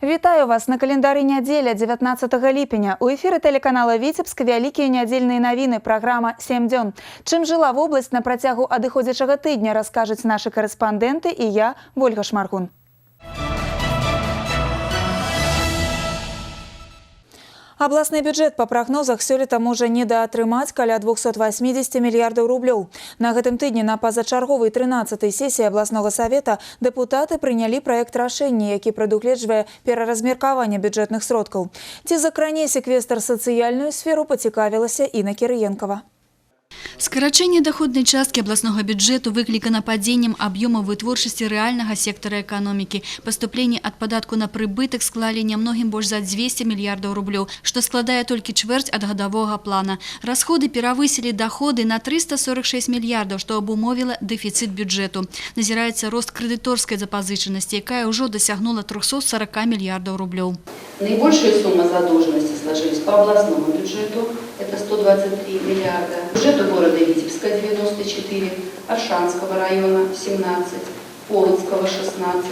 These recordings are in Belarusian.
Вітаю вас на календарі нядзеля 19 ліпеня. У эфіры тэлеканала Віцебск вялікія нядзельныя навіны, праграма «7 дзён». Чым жыла вобласць на працягу адыходзячага тыдня, раскажуць нашы карэспандэнты і я, Вольга Шмаргун. Абласны бюджэт па прагнозах сёлета можа недаатрымаць каля 280 мільярдаў рублёў. На гэтым тыдні на пазачарговай 13-й сесіі абласнога савета дэпутаты прынялі праект рашэння, які прадугледжвае пераразмеркаванне бюджэтных сродкаў. Ці закране секвестр сацыяльную сферу, пацікавілася Інна Кірыенкава. Скарачэнне доходнай часткі абласнога бюджэту выклікана падзеннем аб'ёмаў вытворчасці рэальнага сектара эканомікі. Паступленні ад падатку на прыбытак склалі нямногім больш за 200 мільярдаў рублёў, што складае толькі чвэрць ад гадавога плана. Расходы перавысілі доходы на 346 мільярдаў, што абумовіла дэфіцыт бюджэту. Назіраецца рост крэдыторскай запазычанасці, якая ўжо дасягнула 340 мільярдаў рублёў. Наибольшие суммы задолженности сложились по областному бюджету, это 123 миллиарда, бюджету города Витебска 94, Аршанского района 17, Полоцкого 16,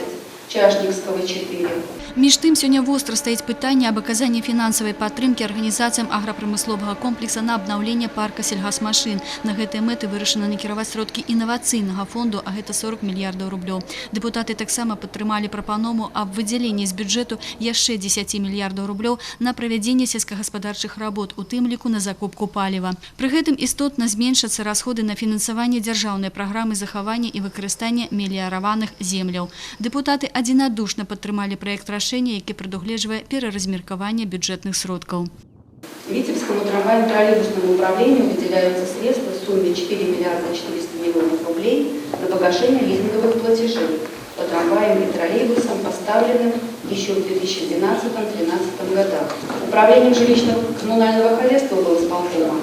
Чашникского 4. Між тым, сёння востра стаіць пытанне аб аказанні фінансавай падтрымкі арганізацыям аграпрамысловага комплекса на абнаўленне парка сельгасмашын. На гэтыя мэты вырашана накіраваць сродкі інавацыйнага фонду, а гэта 40 мільярдаў рублёў. Дэпутаты таксама падтрымалі прапанову аб выдзяленні з бюджэту яшчэ 10 мільярдаў рублёў на правядзенне сельскагаспадарчых работ, у тым ліку на закупку паліва. Пры гэтым істотна зменшацца расходы на фінансаванне дзяржаўнай праграмы захавання і выкарыстання меліяраваных земляў. Дэпутаты адзінадушна падтрымалі праект рашэння, які прадугледжвае пераразмеркаванне бюджэтных сродкаў. Витебскому трамвайно-троллейбусному управлению выделяются средства в сумме 4 миллиарда 400 миллионов рублей на погашение лизинговых платежей по трамваям и троллейбусам, поставленным еще в 2012-2013 годах. Управлением жилищно-коммунального хозяйства облисполкома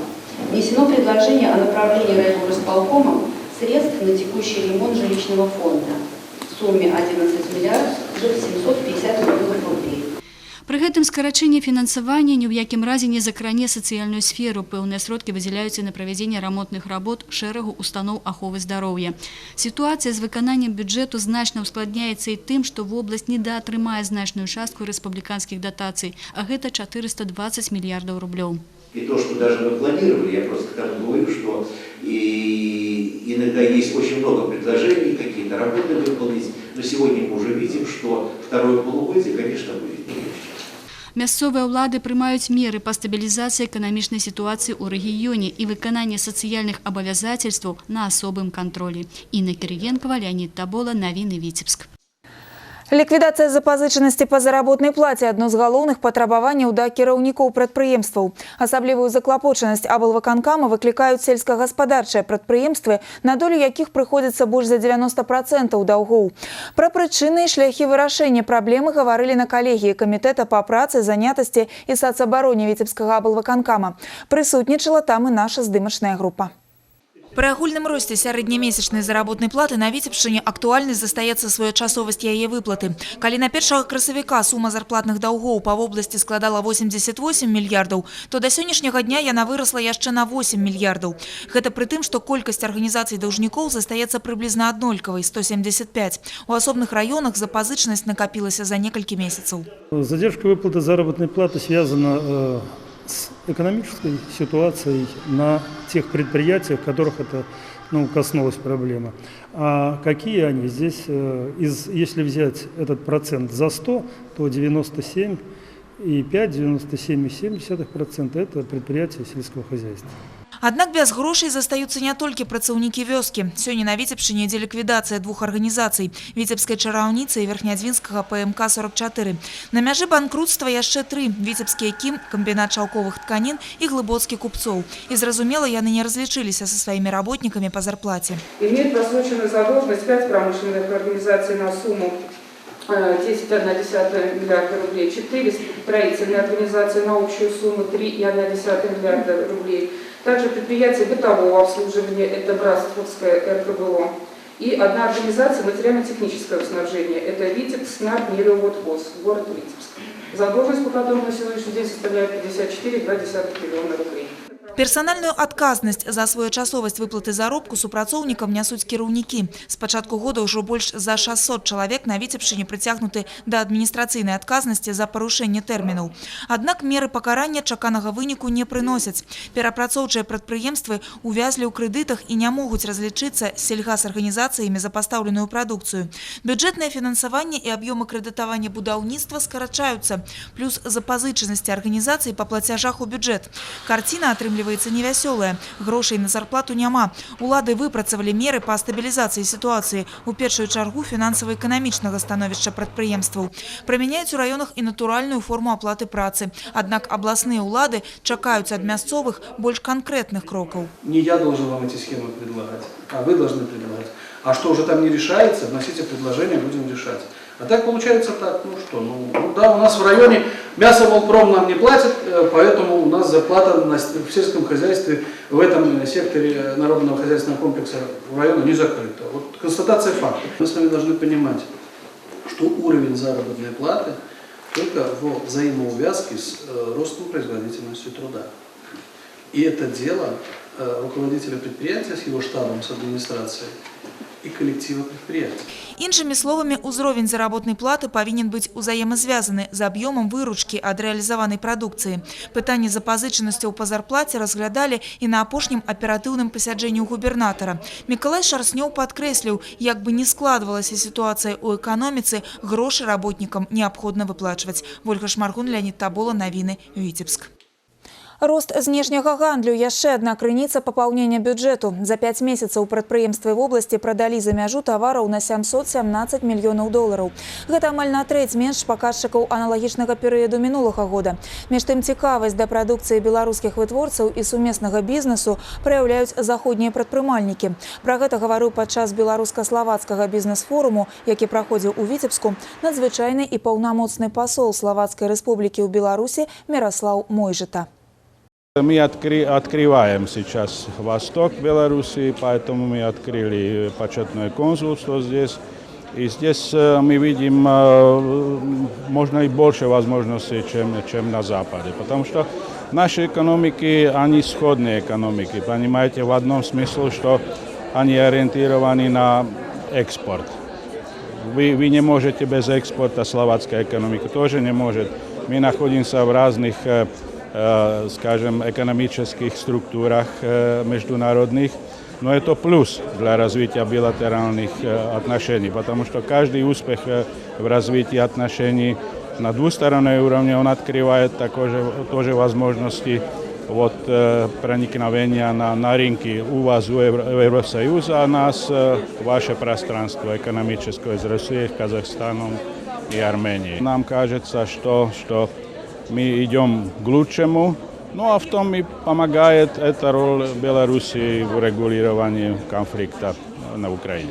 внесено предложение о направлении райисполкома средств на текущий ремонт жилищного фонда в сумме 11 миллиардов 750 миллионов рублей. Пры гэтым скарачэнне фінансавання ні ў якім разе не закране сацыяльную сферу. Пэўныя сродкі выдзяляюцца на правядзенне рамонтных работ шэрагу устаноў аховы здароўя. Сітуацыя з выкананнем бюджэту значна ускладняецца і тым, што вобласць недаатрымае значную частку рэспубліканскіх датацый, а гэта 420 мільярдаў рублёў. И то, что даже мы планировали, я просто к тому говорю, что и иногда есть очень много предложений, какие-то работы выполнить, но сегодня мы уже видим, что второе полугодие, конечно, будет не легче. Мясцовыя ўлады прымаюць меры па стабілізацыі эканамічнай сітуацыі ў рэгіёне і выкананне сацыяльных абавязацельстваў на асобым кантролі. Інна Кірыенкава, Леонид Табола, навіны Віцебск. Ліквідацыя запазычанасці па заработнай плаце – адно з галоўных патрабаванняў да кіраўнікоў прадпрыемстваў. Асаблівую заклапочанасць аблвыканкама выклікаюць сельскагаспадарчыя прадпрыемствы, на долю якіх прыходзіцца больш за 90% даўгоў. Пра прычыны і шляхі вырашэння праблемы гаварылі на калегіі камітэта па працы, занятасці і сацабароне Віцебскага аблвыканкама. Прысутнічала там і наша здымачная група. При агульным росце сярэднямесячнай заработнай платы на Віцебшчыне актуальнай застаецца своечасовасць яе выплаты. Калі на 1 красавіка сума зарплатных даўгоў па вобласці складала 88 мільярдаў, то да сённяшняга дня яна вырасла яшчэ на 8 мільярдаў. Гэта пры тым, што колькасць арганізацый даўжнікоў застаецца прыблізна аднолькавай – 175. У асобных раёнах запазычанасць накапілася за некалькі месяцаў. Задержка выплаты заработной платы связана с экономической ситуацией на тех предприятиях, которых это коснулась проблема. А какие они? Здесь, если взять этот процент за 100, то 97,5, 97,7% это предприятия сельского хозяйства. Аднак без грошай застаюцца не толькі працаўнікі вёскі. Сёння на Віцебшчыне ідзе ліквідацыя двух арганізацый – Віцебскай чараўніцы і Верхнядзвінскага ПМК-44. На мяжы банкрутства яшчэ 3 – Віцебскі КІМ, камбінат шаўковых тканін і Глыбоцкі купцоў. І зразумела, яны не разлічыліся са сваімі работнікамі па зарплаце. Имеет просроченную задолженность 5 промышленных организаций на сумму 10,1 миллиарда рублей, 4 строительной организации на общую сумму 3,1 миллиарда рублей. Также предприятие бытового обслуживания, это Братсковское РКБО. И одна организация материально-технического снабжения, это Витебск, СНАП, Нелеоводхоз, город Витебск. Задолженность по которому на сегодняшний день составляет 54,2 миллиона рублей. Персанальную адказнасць за своечасовасць выплаты заробку супрацоўнікам нясуць кіраўнікі. З пачатку года ўжо больш за 600 чалавек на Віцебшчыне прыцягнуты да адміністрацыйнай адказнасці за парушэнне тэрмінаў. Аднак меры пакарання чаканага выніку не прыносяць. Перапрацоўчыя прадпрыемствы увязлі ў крэдытах і не могуць разлічыцца з сельгасарганізацыямі за пастаўленую прадукцыю. Бюджэтнае фінансаванне і аб'ёмы крэдытавання будаўніцтва скарачаюцца, плюс запазычанасці арганізацый па плацяжах у бюджэт. Карціна атрымліваецца невясёлая. Грошай на зарплату няма. Улады выпрацавалі меры па стабілізацыі сітуацыі, у першую чаргу фінансава-эканамічнага становішча прадпрыемстваў. Прымяняюць у раёнах і натуральную форму аплаты працы. Аднак абласныя улады чакаюць ад мясцовых больш канкрэтных крокаў. Не я должен вам эти схемы предлагать, а вы должны предлагать. А что уже там не решается, вносите предложения, будем решать. А так получается так, да, у нас в районе мясомолпром нам не платит, поэтому у нас зарплата в сельском хозяйстве, в этом секторе народного хозяйственного комплекса в районе не закрыта. Вот констатация факта. Мы с вами должны понимать, что уровень заработной платы только в взаимоувязке с ростом производительности труда. И это дело руководителя предприятия с его штабом, с администрацией и коллектива предприятий. Іншымі словамі, узровень заработнай платы павінен быць узаемазвязаны з аб'ёмам выручкі ад рэалізаванай прадукцыі. Пытанне запазычанасцяў па зарплаце разглядалі і на апошнім аператыўным пасяджэнні ў губернатара. Мікалай Шарснёў падкрэсліў, як бы не складвалася сітуацыя ў эканоміцы, грошы работнікам неабходна выплачваць. Вольга Шмаргун, Леонид Табола, навіны, Віцебск. Рост знешняга гандлю – яшчэ адна крыніца папаўнення бюджэту. За 5 месяцаў прадпрыемствы в области прадалі за мяжу тавараў на 717 мільёнаў долараў. Гэта амаль на трэць менш паказчыкаў аналагічнага перыяду мінулага года. Між тым, цікавасць да прадукцыі беларускіх вытворцаў і сумеснага бізнесу праяўляюць заходнія прадпрымальнікі. Пра гэта гаварыў падчас беларуска-славацкага бізнес-форуму, які праходзіў у Віцебску, надзвычайны і паўнамоцны пасол Славацкай Рэспублікі ў Беларусі Мирослав Мойжита. Мы открываем сейчас восток Беларуси, поэтому мы открыли почетное консульство здесь. И здесь мы видим, можно и больше возможностей, чем на Западе. Потому что наши экономики, они сходные экономики. Понимаете, в одном смысле, что они ориентированы на экспорт. Вы не можете без экспорта, словацкая экономика тоже не может. Мы находимся в разных, скажем, экономических структурах международных, но это плюс для развития билатеральных отношений, потому что каждый успех в развитии отношений на двустороннем уровне, он открывает тоже возможности проникновения на рынки у вас, у Евросоюза, а нас ваше пространство экономическое с Россией, Казахстаном и Арменией. Нам кажется, что мы идем к лучшему, ну а в том и помогает эта роль Беларуси в регулировании конфликта на Украине.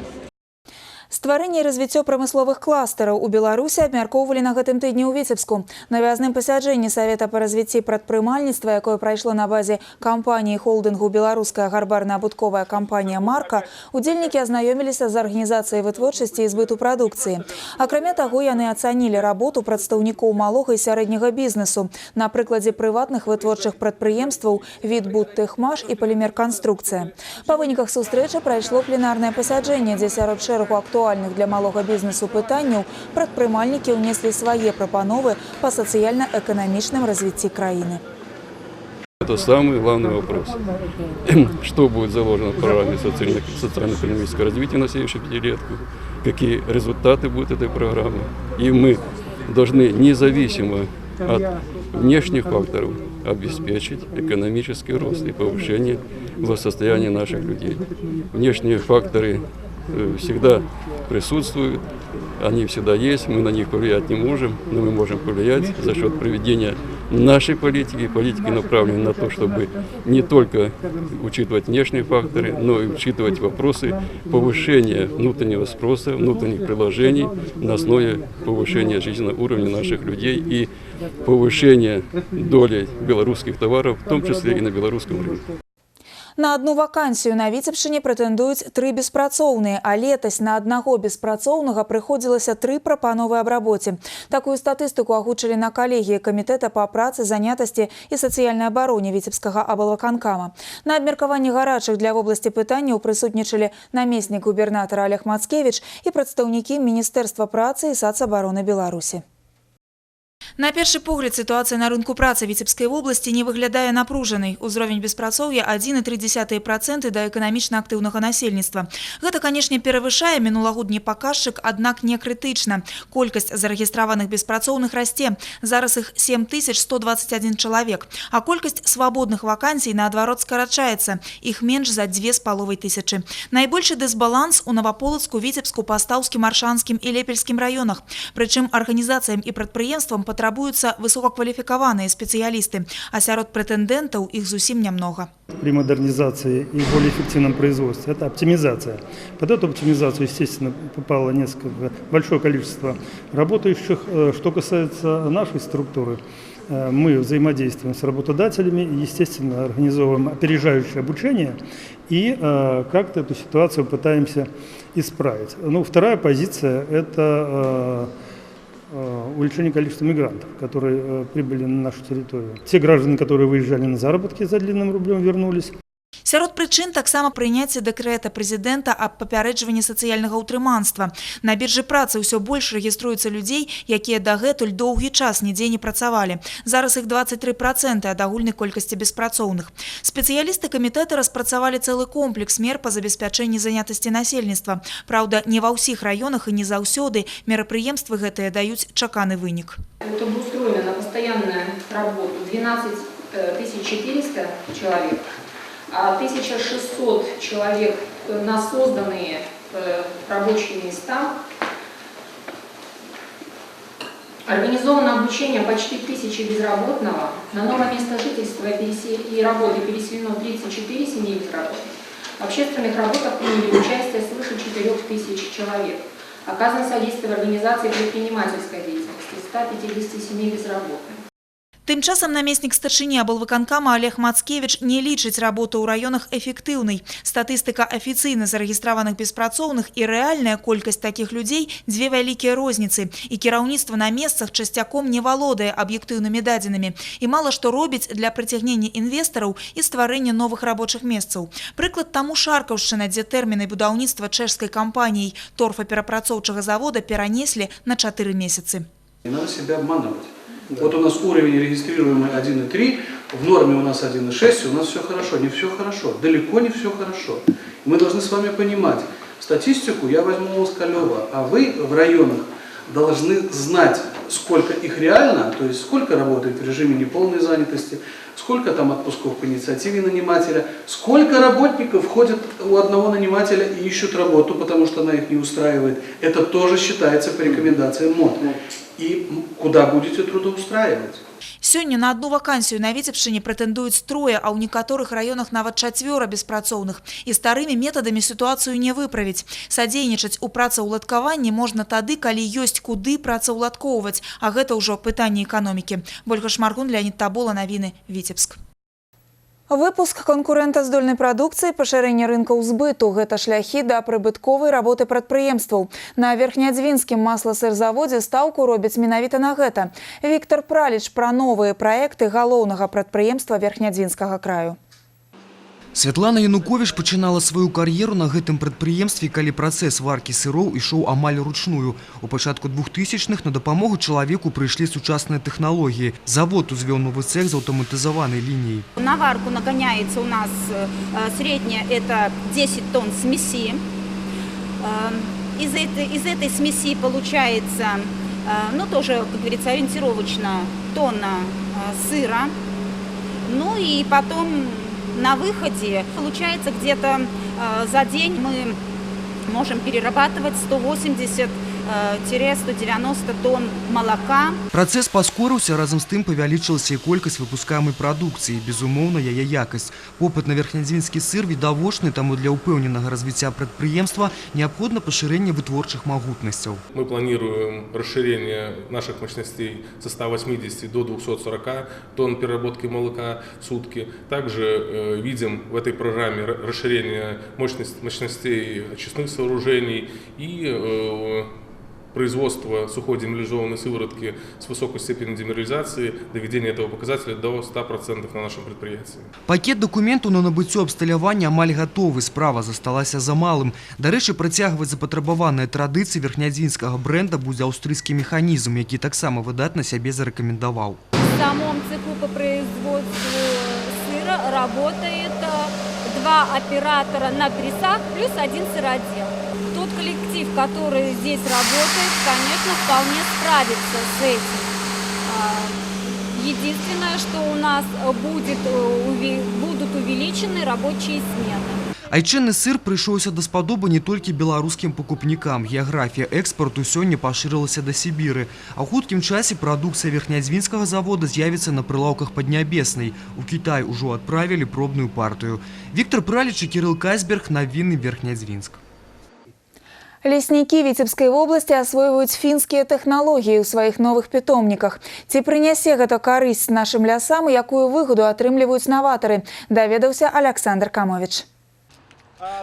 Стварэнне і развіццё прамысловых кластараў у Беларусі абмяркоўвалі на гэтым тыдні ў Віцебску. На вязным пасяджэнні Савета па развіцці прадпрымальніцтва, якое прайшло на базе кампаніі холдынгу «Беларуская гарбарна-абутковая кампанія «Марка», удзельнікі азнаёміліся з арганізацыяй вытворчасці і збыту прадукцыі. Акрамя таго, яны ацанілі работу прадстаўнікоў малога і сярэдняга бізнесу на прыкладзе прыватных вытворчых прадпрыемстваў «Відбудтэхмаш» і «Палімер-Канструкцыя». Па выніках сустрэчы прайшло пленарнае пасяджэнне, дзе сярод шэрагу актуальных для малого бізнесу пытанняў прадпрымальнікі ўнеслі свае прапановы па сацыяльна-эканамічным развіцці краіны. Это самый главный вопрос. Что будет заложено в программе социально-экономического развития на следующую пятилетку, какие результаты будут этой программы. И мы должны независимо от внешних факторов обеспечить экономический рост и повышение благосостояния наших людей. Внешние факторы всегда присутствуют, они всегда есть, мы на них повлиять не можем, но мы можем повлиять за счет проведения нашей политики, политики направлены на то, чтобы не только учитывать внешние факторы, но и учитывать вопросы повышения внутреннего спроса, внутренних предложений на основе повышения жизненного уровня наших людей и повышения доли белорусских товаров, в том числе и на белорусском рынке. На одну вакансію на Віцебшчыне прэтэндуюць 3 беспрацоўныя, а летась на аднаго беспрацоўнага прыходзілася 3 прапановы аб рабоце. Такую статыстыку агучылі на калегіі Камітэта па працы, занятасці і сацыяльнай абароне Віцебскага аблвыканкама. На абмеркаванні гарачых для вобласці пытанняў прысутнічалі намеснік губернатара Олег Мацкевіч і прадстаўнікі Міністэрства працы і сацабароны Беларусі. На першы погляд сітуацыя на рынку працы Віцебскай вобласці не выглядае напружанай. Узровень беспрацоўя 1,3% да эканамічна актыўнага насельніцтва. Гэта, канешне, перавышае мінулагодні паказчык, аднак не крытычна. Колькасць зарэгістраваных беспрацоўных расце. Зараз іх 7121 чалавек. А колькасць свабодных вакансій, наадварот, скарачаецца. Іх менш за 2500. Найбольшы дысбаланс у Наваполацку, Віцебску, Пастаўскім, Аршанскім і Лепельскім раёнах. Прычым арганізацыям і прадпрыемствам потребуются высококвалификованные специалисты, а сярод претендентов их зусім немного. При модернизации и более эффективном производстве это оптимизация. Под эту оптимизацию, естественно, попало большое количество работающих. Что касается нашей структуры, мы взаимодействуем с работодателями, естественно, организовываем опережающее обучение и как-то эту ситуацию пытаемся исправить. Ну, вторая позиция – это увеличение количества мигрантов, которые прибыли на нашу территорию. Те граждане, которые выезжали на заработки за длинным рублем, вернулись. Сярод прычын таксама прыняцце дэкрэта прэзідэнта аб папярэджванні сацыяльнага ўтрыманства. На біржы працы ўсё больш рэгіструецца людзей, якія дагэтуль доўгі час нідзе не працавалі. Зараз іх 23% ад агульнай колькасці беспрацоўных. Спецыялісты камітэта распрацавалі цэлы комплекс мер па забеспячэнні занятасці насельніцтва. Праўда, не ва ўсіх раёнах і не заўсёды мерапрыемствы гэтыя даюць чаканы вынік. Трудоустроено на постоянную работу 12 400 человек. 1600 человек на созданные рабочие места. Организовано обучение почти 1000 безработного. На новое место жительства и работы переселено 34 семьи безработных. В общественных работах приняли участие свыше 4000 человек. Оказано содействие в организации предпринимательской деятельности 150 семей безработных. Тым часам намеснік старшыні аблвыканкама Олег Мацкевіч не лічыць работу ў раёнах эфектыўнай. Статыстыка афіцыйна зарэгістраваных беспрацоўных і рэальная колькасць такіх людзей – дзве вялікія розніцы. І кіраўніцтва на месцах часцяком не валодае аб'ектыўнымі дадзенымі. І мала што робіць для прыцягнення інвестараў і стварэння новых рабочых месцаў. Прыклад таму Шаркаўшчына, дзе тэрміны будаўніцтва чэшскай кампаніяй торфаперапрацоўчага завода перанеслі на 4 месяцы. Не надо себя обманывать. Вот у нас уровень регистрируемый 1,3, в норме у нас 1,6, у нас все хорошо. Не все хорошо, далеко не все хорошо. Мы должны с вами понимать, статистику я возьму Москалева, а вы в районах должны знать, сколько их реально, то есть сколько работает в режиме неполной занятости, сколько там отпусков по инициативе нанимателя, сколько работников ходят у одного нанимателя и ищут работу, потому что она их не устраивает. Это тоже считается по рекомендациям МОД. И куда будете трудоустраивать? Сёння на одну вакансію на Віцебшчыне прэтэндуюць 3, а ў некаторых раёнах нават 4 беспрацоўных. І старымі метадамі сітуацыю не выправіць. Садзейнічаць у працаўладкаванні можна тады, калі ёсць куды працаўладкоўваць, а гэта ўжо пытанне эканомікі. Вольга Шмаргун, Леонид Табола, навіны, Віцебск. Выпуск канкурэнтаздольнай прадукцыі, пашырэнне рынкаў збыту – гэта шляхі да прыбытковай работы прадпрыемстваў. На Верхнядзвінскім масла-сырзаводзе стаўку робяць менавіта на гэта. Віктор Праліч пра новыя праекты галоўнага прадпрыемства Верхнядзвінскага краю. Святлана Януковіч пачынала сваю кар'еру на гэтым прадпрыемстве, калі працэс варкі сыроў ішоў амаль ручную. У пачатку 2000-х на дапамогу чалавеку прыйшлі сучасныя тэхналогіі. Завод узвёў новы цех з аўтаматызаванай лініяй. На варку нагоняется у нас средняя это 10 тонн смеси. Из этой смеси получается, ну тоже, как говорится, ориентировочно тонна сыра. Ну и потом на выходе получается где-то за день мы можем перерабатывать 180 100-190 тонн молока. Працэс паскорыўся, разам з тым павялічылася і колькасць выпускаемай прадукцыі, безумоўна, яе якасць. Попыт на верхнядзінскі сыр відавочны, таму для ўпэўненага развіцця прадпрыемства неабходна пашырэнне вытворчых магутнасцяў. Мы планируем расширение наших мощностей со 180 до 240 тонн переработки молока в сутки. Также видим в этой программе расширение мощностей очистных сооружений и производство сухой демиnerализованной сыворотки с высокой степенью демиnerализации, доведение этого показателя до 100% на нашем предприятии. Пакет дакументаў на набыццё абсталявання амаль гатовы, справа засталася за малым. Дарэчы, працягваць запатрабаваныя традыцыі верхнядзінскага бренда будзе аўстрыйскі механізм, які таксама выдатна сябе зарэкамендаваў. В самом цеху по производству сыра работает 2 оператора на прессах плюс 1 сыродел. Тот коллектив, который здесь работает, конечно, вполне справится с этим. Единственное, что у нас будут увеличены рабочие смены. Айчынны сыр прыйшоўся даспадобы не толькі беларускім пакупнікам. Геаграфія экспарту сёння пашырылася да Сібіры. А ў хуткім часе прадукцыя верхнядзвінскага завода з'явіцца на прылаўках Паднябеснай. У Кітай ужо адправілі пробную партыю. Віктор Праліч і Кірыл Кайсберг, навіны Верхнядзвінск. Леснікі Віцебскай вобласці асвойваюць фінскія тэхналогіі ў сваіх новых пітомніках. Ці прынясе гэта карысць нашым лясам і якую выгаду атрымліваюць наватары, даведаўся Александр Камович.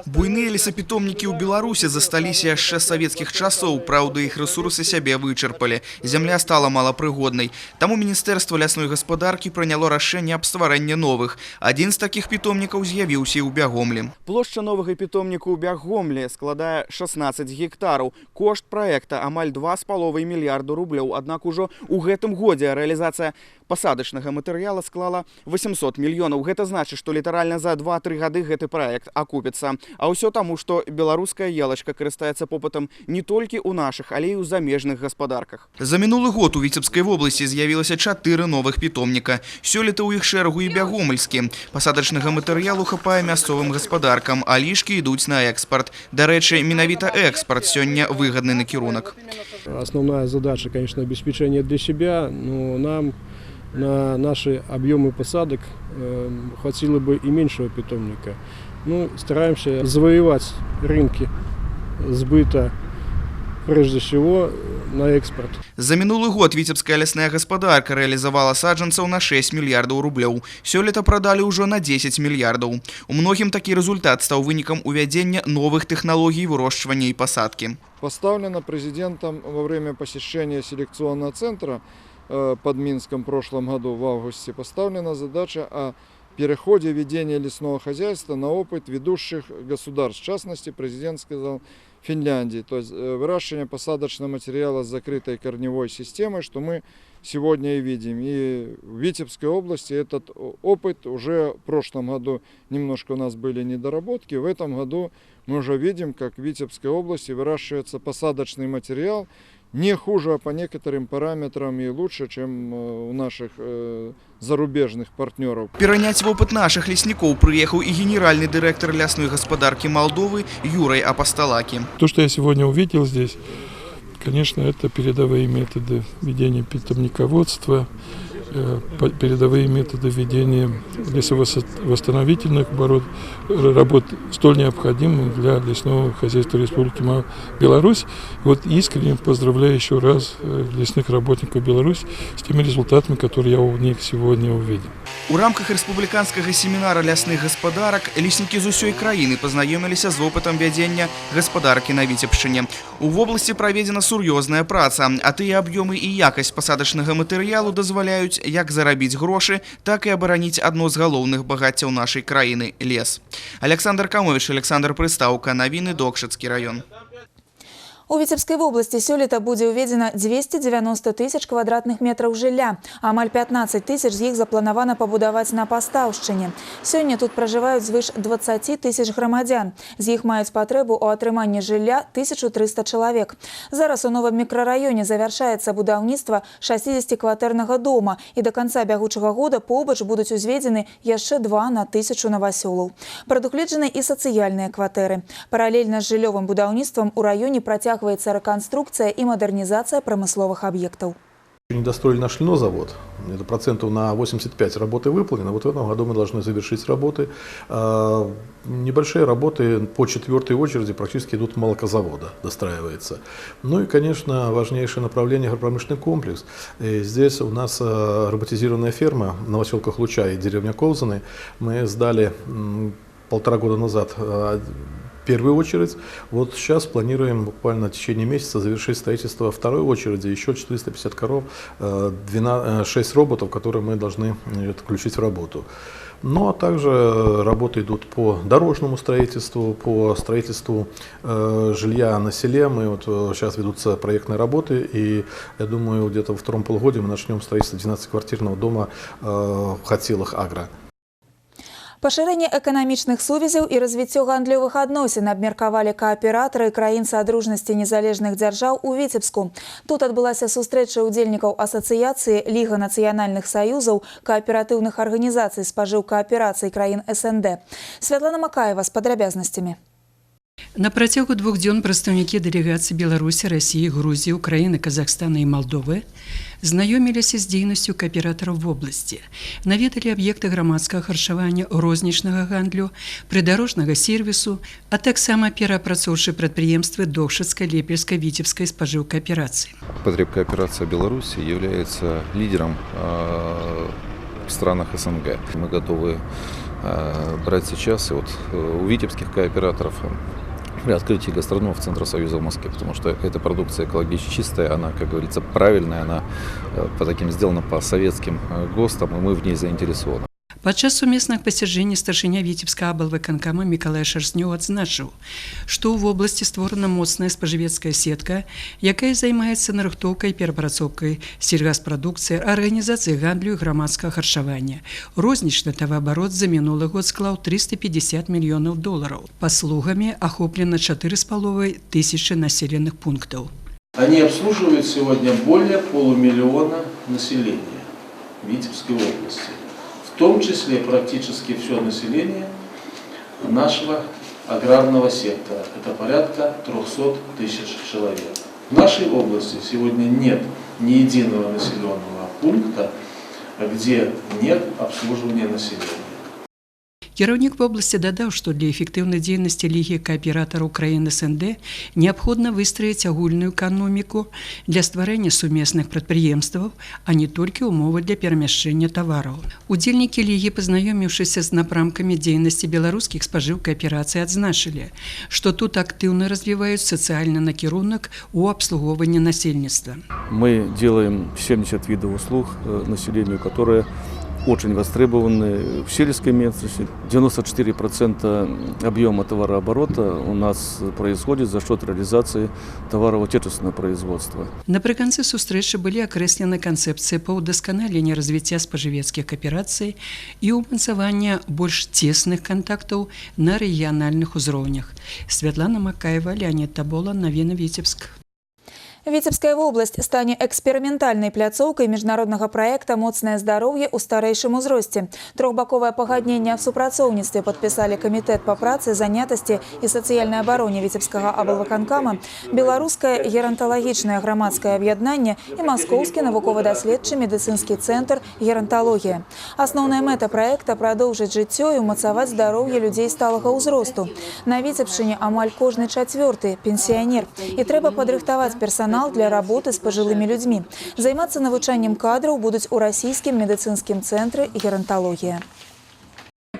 Буйныя лесапітомнікі ў Беларусі засталіся яшчэ з савецкіх часоў, праўда, іх рэсурсы сябе вычарпалі. Зямля стала малапрыгоднай. Таму Міністэрства лясной гаспадаркі прыняло рашэнне аб стварэнні новых. Адзін з такіх пітомнікаў з'явіўся і ў Бягомлі. Плошча новага пітомніка ў Бягомлі складае 16 гектараў. Кошт праекта амаль 2,5 мільярда рублёў. Аднак ужо ў гэтым годзе рэалізацыя пасадачнага матэрыяла склала 800 мільёнаў. Гэта значыць, што літаральна за 2-3 гады гэты праект акупіцца. А ўсё таму, што беларуская елачка карыстаецца попытам не толькі ў нашых, але і ў замежных гаспадарках. За мінулы год у Віцебскай вобласці з'явілася 4 новых пітомніка. Сёлета ў іх шэрагу і бягомельскі. Пасадачнага матэрыялу хапае мясцовым гаспадаркам, а лішкі ідуць на экспарт. Дарэчы, менавіта экспарт сёння выгадны накірунак. Основная задача, конечно, обеспечение для себя, но нам на наши объемы посадок хватило бы и меньшего питомника. Ну, стараемся завоевать рынки сбыта, прежде всего, на экспорт. За мінулы год Віцебская лясная гаспадарка рэалізавала саджанцаў на 6 мільярдаў рублёў. Сёлета прадалі ўжо на 10 мільярдаў. У многім такі результат стаў вынікам увядзення новых тэхналогій вырошчвання і пасадкі. Поставлено президентом во время посещения селекционного центра под Минском в прошлом году, в августе, поставлена задача о переходе ведения лесного хозяйства на опыт ведущих государств. В частности, президент сказал Финляндии, то есть выращивание посадочного материала с закрытой корневой системой, что мы сегодня и видим. И в Витебской области этот опыт уже в прошлом году немножко у нас были недоработки. В этом году мы уже видим, как в Витебской области выращивается посадочный материал не хуже, а по некоторым параметрам и лучше, чем у наших зарубежных партнеров. Пераняць вопыт наших леснікоў прыехаў і генеральный директор лясной гаспадарки Молдовы Юрий Апостолаки. То, что я сегодня увидел здесь, конечно, это передовые методы ведения питомниководства, передовые методы ведения лесовосстановительных работ, столь необходимых для лесного хозяйства Республики Беларусь. Вот искренне поздравляю еще раз лесных работников Беларуси с теми результатами, которые я у них сегодня увидел. У рамках рэспубліканскага семінара лясных гаспадарак леснікі з усёй краіны пазнаёміліся з опытам вядзення гаспадаркі на Віцебшчыне. У вобласці праведзена сур'ёзная праца, а тыя аб'ёмы і якасць пасадачнага матэрыялу дазваляюць як зарабіць грошы, так і абараніць адно з галоўных багаццяў нашай краіны – лес. Александр Камович, Александр Прыстаўка, навіны Докшыцкі раён. У Віцебскай вобласці сёлета будзе ўведзена 290 тысяч квадратных метраў жылля. Амаль 15 тысяч з іх запланавана пабудаваць на Пастаўшчыне. Сёння тут пражываюць звыш 20 тысяч грамадзян. З іх маюць патрэбу ў атрыманні жылля 1300 чалавек. Зараз у новым мікрараёне завяршаецца будаўніцтва 60-кватэрнага дома, і да канца бягучага года побач будуць узведзены яшчэ 2 на 1000 навасёлаў. Прадугледжаны і сацыяльныя кватэры. Паралельна з жыллёвым будаўніцтвам у раёне працягваюць працягваецца рэканструкцыя і мадэрнізацыя прамысловых аб'ектаў. Не достроили наш льнозавод, это процентов на 85 работы выполнено. Вот в этом году мы должны завершить работы. Небольшие работы по 4-й очереди практически идут молокозавода, достраивается. Ну и, конечно, важнейшее направление – агропромышленный комплекс. И здесь у нас роботизированная ферма в Новоселках Луча и деревня Колзаны. Мы сдали 1,5 года назад первую очередь. Вот сейчас планируем буквально в течение месяца завершить строительство второй очереди, еще 450 коров, 6 роботов, которые мы должны включить в работу. Ну а также работы идут по дорожному строительству, по строительству жилья на селе. Мы вот сейчас ведутся проектные работы, и я думаю, где-то во втором полугодии мы начнем строительство 12-квартирного дома в Хацілах Агро. Пашырэнне эканамічных сувязяў і развіццё гандлёвых адносін абмеркавалі кааператары краін садружнасці незалежных дзяржаў у Віцебску. Тут адбылася сустрэча ўдзельнікаў асацыяцыі Ліга нацыянальных саюзаў кааператыўных арганізацый спажыўкааперацый краін СНД. Святлана Макаева з падрабязнасцямі. На працягу 2 дзён прадстаўнікі дэлегацый Беларусі, Расіі, Грузіі, Украіны, Казахстана і Малдовы знаёміліся з дзейнасцю кааператараў в обласці, наведалі аб'екты грамадскага харчавання, рознічнага гандлю, прыдарожнага сервісу, а таксама пераапрацоўшы прадпрыемствы Дохшацкай, Лепельскай, Витебской спажыўкааперацыі. Потребкооперация Беларуси является лидером в странах СНГ. Мы готовы брать сейчас и вот у витебских кооператоров при открытии гастрономов Центра Союза в Москве, потому что эта продукция экологически чистая, она, как говорится, правильная, она сделана по советским ГОСТам, и мы в ней заинтересованы. Падчас сумесных пасяджэнняў старшыня Віцебскага аблвыканкама Мікалай Шарснёў адзначыў, што ў вобласці створана моцная спажывецкая сетка, якая займаецца нарыхтоўкай і перапрацоўкай сельгаспрадукцыі, арганізацыяй гандлю і грамадскага харчавання. Рознічны таваабарот за мінулы год склаў $350 мільёнаў. Паслугамі ахоплена 4,5 тысячи населенных пунктов. Они обслуживают сегодня более 500 000 населения Витебской области. В том числе практически все население нашего аграрного сектора. Это порядка 300 000 человек. В нашей области сегодня нет ни единого населенного пункта, где нет обслуживания населения. Кіраўнік вобласці дадаў, што для эфектыўнай дзейнасці Лігі кааператараў краін СНД неабходна выстраіць агульную эканоміку для стварэння сумесных прадпрыемстваў, а не толькі ўмовы для перамяшчэння тавараў. Удзельнікі Лігі, пазнаёміўшыся з напрамкамі дзейнасці беларускіх спажыўкааперацый, адзначылі, што тут актыўна развіваюць сацыяльны накірунак у абслугоўванні насельніцтва. Мы делаем 70 видов услуг населению, которые очень востребованы в сельской местности. 94% объема товарооборота у нас происходит за счет реализации товаров отечественного производства. Напрыканцы сустрэчы былі акрэслены канцэпцыі па ўдасканаленні развіцця спажывецкіх кааперацый і ўмацавання больш цесных кантактаў на рэгіянальных узроўнях. Святлана Макаева, Леонид Табола, навіны Віцебск. Віцебская вобласць стане эксперыментальнай пляцоўкай міжнароднага праекта «Моцнае здароўе ў старэйшым узросце». Трохбаковае пагадненне аб супрацоўніцтве падпісалі Камітэт па працы, занятасці і сацыяльнай абароне Віцебскага аблвыканкама, Беларускае геронталагічнае грамадскае аб'яднанне і Маскоўскі навукова-даследчы медыцынскі цэнтр геронталогія. Асноўная мэта праекта – прадоўжыць жыццё і ўмацаваць здароўе людзей сталага ўзросту. На Віцебшчыне амаль кожны 4-ы пенсіянер. І трэба падрыхтаваць персанал для работы с пожилыми людьми. Займаться навучаннем кадров будут у Российском медицинском центре геронтология.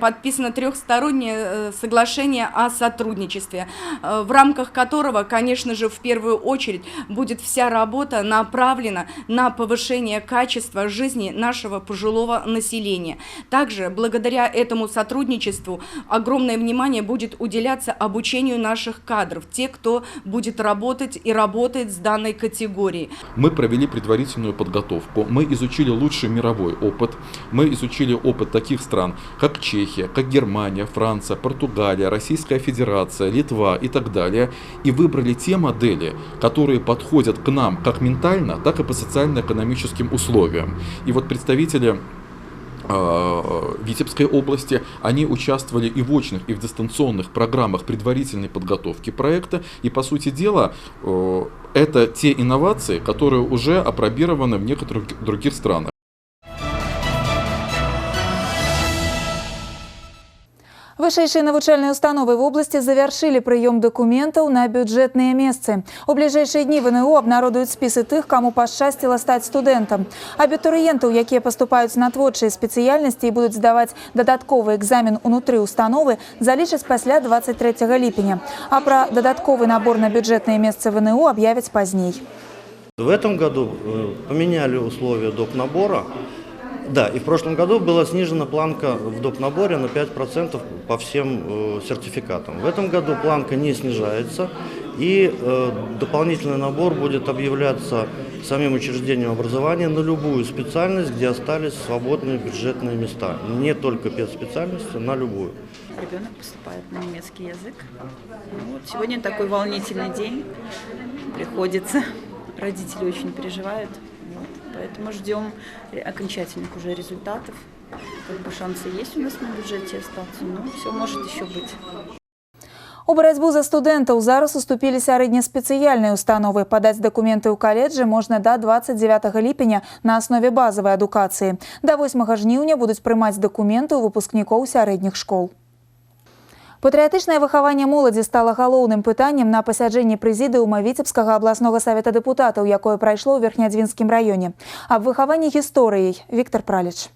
Подписано трехстороннее соглашение о сотрудничестве, в рамках которого, конечно же, в первую очередь будет вся работа направлена на повышение качества жизни нашего пожилого населения. Также благодаря этому сотрудничеству огромное внимание будет уделяться обучению наших кадров, те, кто будет работать и работает с данной категорией. Мы провели предварительную подготовку, мы изучили лучший мировой опыт, мы изучили опыт таких стран, как Чехия, как Германия, Франция, Португалия, Российская Федерация, Литва и так далее, и выбрали те модели, которые подходят к нам как ментально, так и по социально-экономическим условиям. И вот представители Витебской области. Они участвовали и в очных, и в дистанционных программах предварительной подготовки проекта. И, по сути дела, это те инновации, которые уже апробированы в некоторых других странах. Вышэйшыя навучальныя установы в области завершили прием документов на бюджетные месцы. У ближайшие дни ВНУ обнародуют списы тех, кому пошчастило стать студентом. Абітурыентаў, якія поступаюць на творчыя спецыяльнасці і будуць здаваць дадатковы экзамен унутры установы, залічаць пасля 23 ліпеня. А про дадатковый набор на бюджетные месцы ВНУ объявят поздней. В этом году поменяли условия доп. Набора. Да, и в прошлом году была снижена планка в доп. Наборе на 5% по всем сертификатам. В этом году планка не снижается, и дополнительный набор будет объявляться самим учреждением образования на любую специальность, где остались свободные бюджетные места. Не только специальности, на любую. Ребенок поступает на немецкий язык. Сегодня такой волнительный день. Приходится. Родители очень переживают. Поэтому ждем окончательных уже результатов. Как бы шансы есть у нас на бюджете остаться, но все может еще быть. У барацьбу за студэнтаў зараз уступілі сярэднеспецыяльныя установы. Падаць дакументы ў каледжы можна да 29 ліпеня на аснове базавай адукацыі. Да 8 жніўня будуць прымаць дакументы ў выпускнікоў сярэдніх школ. Патрыятычнае выхаванне моладзі стала галоўным пытаннем на пасяджэнні прэзідыума Віцебскага абласнога савета дэпутатаў, якое прайшло ў Верхнядзвінскім раёне. Аб выхаванні гісторыяй Віктор Праліч.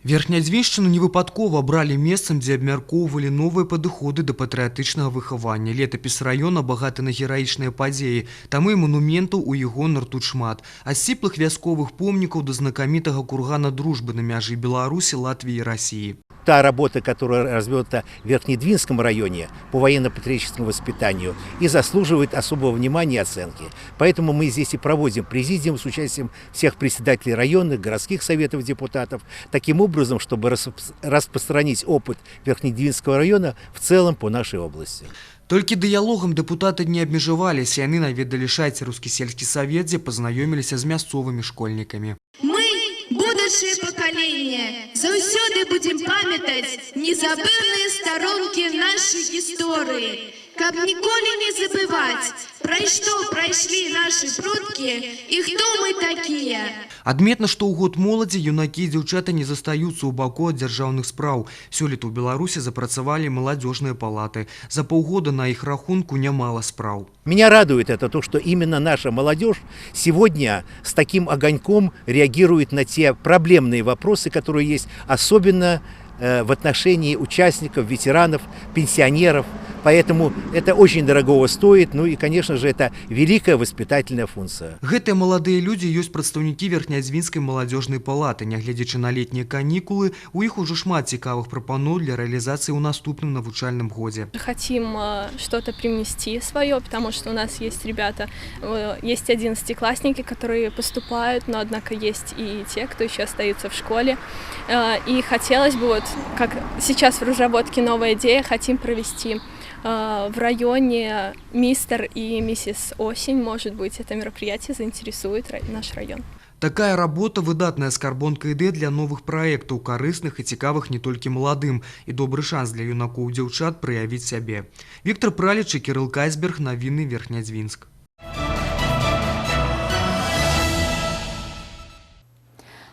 Верхнядзвіншчыну невыпадкова абралі месцам, дзе абмяркоўвалі новыя падыходы да патрыятычнага выхавання. Летапіс раёна багаты на гераічныя падзеі, таму і монументаў у гонар тут шмат. Ад сціплых вясковых помнікаў да знакамітага кургана дружбы на мяжы Беларусі, Латвіі і Расіі. Та работа, которая развернута в Верхнедвинском районе по военно-патриотическому воспитанию, и заслуживает особого внимания и оценки. Поэтому мы здесь и проводим президиум с участием всех председателей районных, городских советов депутатов, таким образом, чтобы распространить опыт Верхнедвинского района в целом по нашей области. Толькі дыялогам дэпутаты не абмежаваліся, яны наведалі шайцераўскі сельскі савет, дзе пазнаёміліся з мясцовымі школьнікамі. Будущее поколение заўсёды будем памятаць незабыўныя старонкі нашай гісторыі, каб ніколі не забываць, пра што прайшлі нашы продкі і хто мы такія. Адметна, што ў год моладзі юнакі і дзяўчаты не застаюцца ў баку ад дзяржаўных спраў. Сёлета ў Беларусі запрацавалі маладзёжныя палаты. За паўгода на іх рахунку нямала спраў. Меня радует это то, что именно наша молодежь сегодня с таким огоньком реагирует на те проблемные вопросы, которые есть, особенно в отношении участников, ветеранов, пенсионеров. Поэтому это очень дорогого стоит, ну и, конечно же, это великая воспитательная функция. Гэтыя маладыя людзі ёсць прадстаўнікі Верхнядзвінскай маладзёжнай палаты. Нягледзячы на летнія канікулы, у іх ужо шмат цікавых прапаноў для реализации ў наступным навучальным годзе. Хотим что-то привнести свое, потому что у нас есть ребята, есть 11-классники, которые поступают, но однако есть и те, кто еще остаются в школе. И хотелось бы, вот как сейчас в разработке новая идея, хотим провести в районе мистер и миссис Осень. Может быть, это мероприятие заинтересует наш район. Такая работа – выдатная скарбонка ідэй для новых праектаў, карысных і цікавых не толькі маладым, і добры шанс для юнакоў і дзяўчат праявіць сябе. Віктор Праліч і Кірыл Кайсберг, навіны Верхнядзвінск.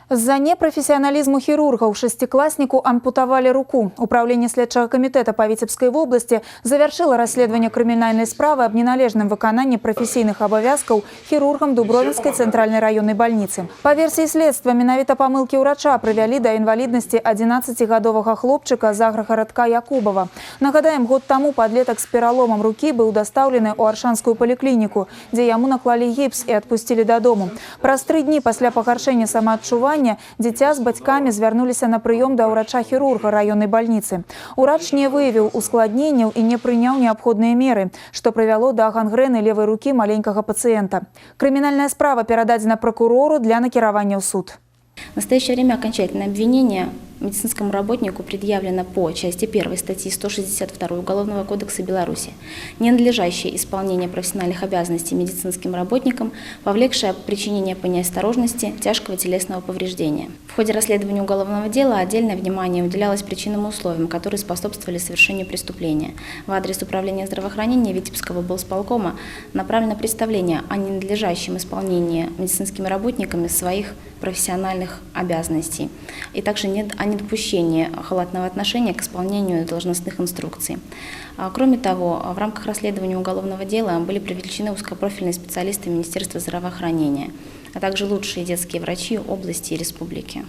З-за непрофессионализму хирургов шестикласснику ампутовали руку. Управление следчего комитета по Витебской области завершило расследование криминальной справы об неналежном выконании профессийных обовязков хирургом Дубровинской центральной районной больницы. По версии следствия, менавіта помылки врача привели до инвалидности 11-годового хлопчика Заграгарадка Якубова. Нагадаем, год тому подлеток с переломом руки был доставлен у Аршанскую поликлинику, где ему наклали гипс и отпустили до дому. Праз 3 дні пасля пагаршэння самаадчування дзіця з бацькамі звярнуліся на прыём да ўрача-хірурга раённай бальніцы. Урач не выявіў ускладненняў і не прыняў неабходныя меры, што прывяло да гангрэны левай рукі маленькага пацыента. Крымінальная справа перададзена прокурору для накіравання ў суд. В настоящее время окончательное обвинение медицинскому работнику предъявлено по части 1 статьи 162 Уголовного кодекса Беларуси ненадлежащее исполнение профессиональных обязанностей медицинским работникам, повлекшее причинение по неосторожности тяжкого телесного повреждения. В ходе расследования уголовного дела отдельное внимание уделялось причинам и условиям, которые способствовали совершению преступления. В адрес Управления здравоохранения Витебского облсполкома направлено представление о ненадлежащем исполнении медицинскими работниками своих профессиональных обязанностей и также о недопущении халатного отношения к исполнению должностных инструкций. Кроме того, в рамках расследования уголовного дела были привлечены узкопрофильные специалисты Министерства здравоохранения, а также лучшие детские врачи области и республики.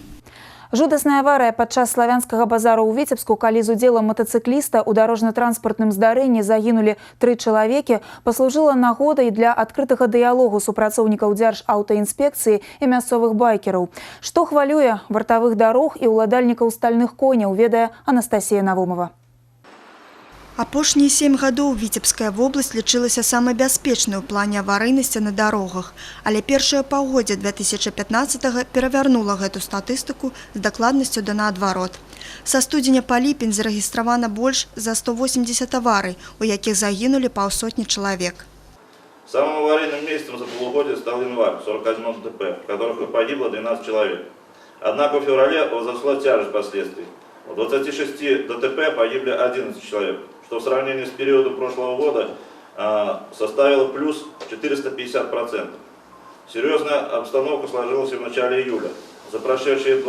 Жудасная авария падчас славянскага базару ў Віцебску, калі з удзелам матацыкліста ў дарожна-транспартным здарэнні загінулі 3 чалавекі, паслужыла нагодай для адкрытага дыялогу супрацоўнікаў Дзяржаўтаінспекцыі і мясцовых байкераў. Што хвалюе вартавых дарог і ўладальнікаў стальных коняў, ведае Анастасія Навумова. Апошнія 7 гадоў Віцебская вобласць лічылася самай бяспечнай у плане аварыйнасці на дарогах, але першае паўгоддзе 2015-го перавярнула гэту статыстыку з дакладнасцю да наадварот. Са студзеня па ліпень зарэгістравана больш за 180 аварый, у якіх загінулі паўсотні чалавек. Самым аварийным месяцем за полугодие стал январь, 41 ДТП, в которых погибло 12 человек. Однако в феврале возросла тяжесть последствий. В 26 ДТП погибли 11 человек, что в сравнении с периодом прошлого года составило плюс 450%. Серьезная обстановка сложилась и в начале июля. За прошедшие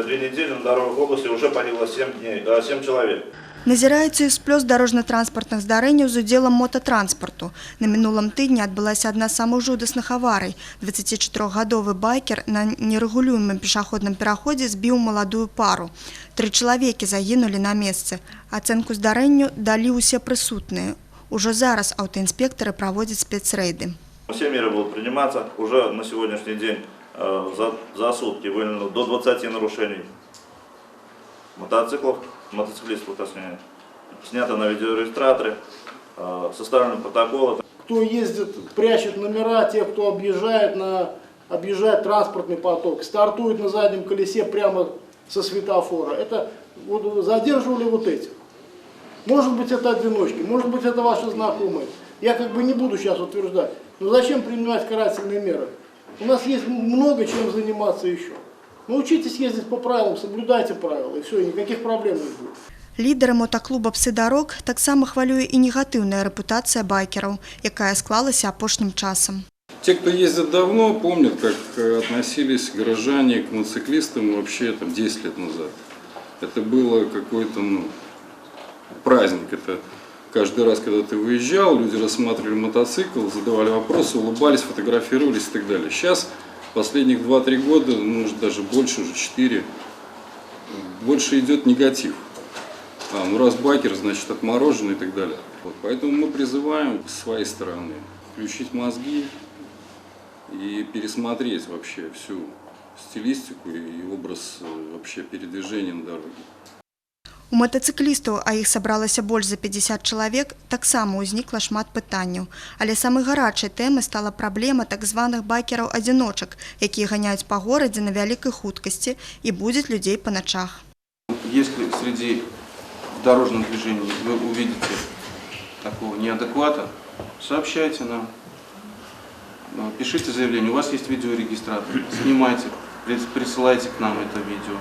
две недели на дорогах области уже погибло 7 человек. Назіраецца ўсплёс дарожна-транспартных здарэнняў з удзелам мотатранспарту. На мінулым тыдні адбылася адна з самых жудасных аварый. 24-гадовы байкер на нерэгулюемым пешаходным пераходзе збіў маладую пару. 3 чалавекі загінулі на месцы. Ацэнку здарэнню далі ўсе прысутныя. Ужо зараз аўтаінспектары праводзяць спецрэйды. Все меры будут приниматься. Уже на сегодняшний день за сутки выявлено до 20 нарушений мотоциклистов, точнее, снято на видеорегистраторе, составлены протоколы. Кто ездит, прячет номера, тех, кто объезжает транспортный поток, стартует на заднем колесе прямо со светофора. Это задерживали вот этих. Может быть, это одиночки, может быть, это ваши знакомые. Я не буду сейчас утверждать. Но зачем принимать карательные меры? У нас есть много чем заниматься еще. Научитесь ездить по правилам, соблюдайте правила, и все, и никаких проблем не будет. Лідары мотоклуба «Псы дарог» таксама хвалюе і негатыўная рэпутацыя байкераў, якая склалася апошнім часам. Те, кто ездит давно, помнят, как относились горожане к мотоциклистам вообще 10 лет назад. Это было какой-то праздник. Это каждый раз, когда ты выезжал, люди рассматривали мотоцикл, задавали вопросы, улыбались, фотографировались и так далее. Сейчас последних 2-3 года, может даже больше, уже 4, больше идет негатив. Раз байкер, значит отмороженный и так далее. Поэтому мы призываем с своей стороны включить мозги и пересмотреть вообще всю стилистику и образ вообще передвижения на дороге. У мотоциклістаў, а іх сабралася больш за 50 чалавек, таксама ўзнікла шмат пытанняў. Але самай гарачай тэмай стала праблема так званых байкераў-адзіночак, якія ганяюць па горадзе на вялікай хуткасці і будзяць людзей па начах. Если среди дорожного движения вы увидите такого неадеквата, сообщайте нам, пишите заявление, у вас есть видеорегистратор, снимайте, присылайте к нам это видео,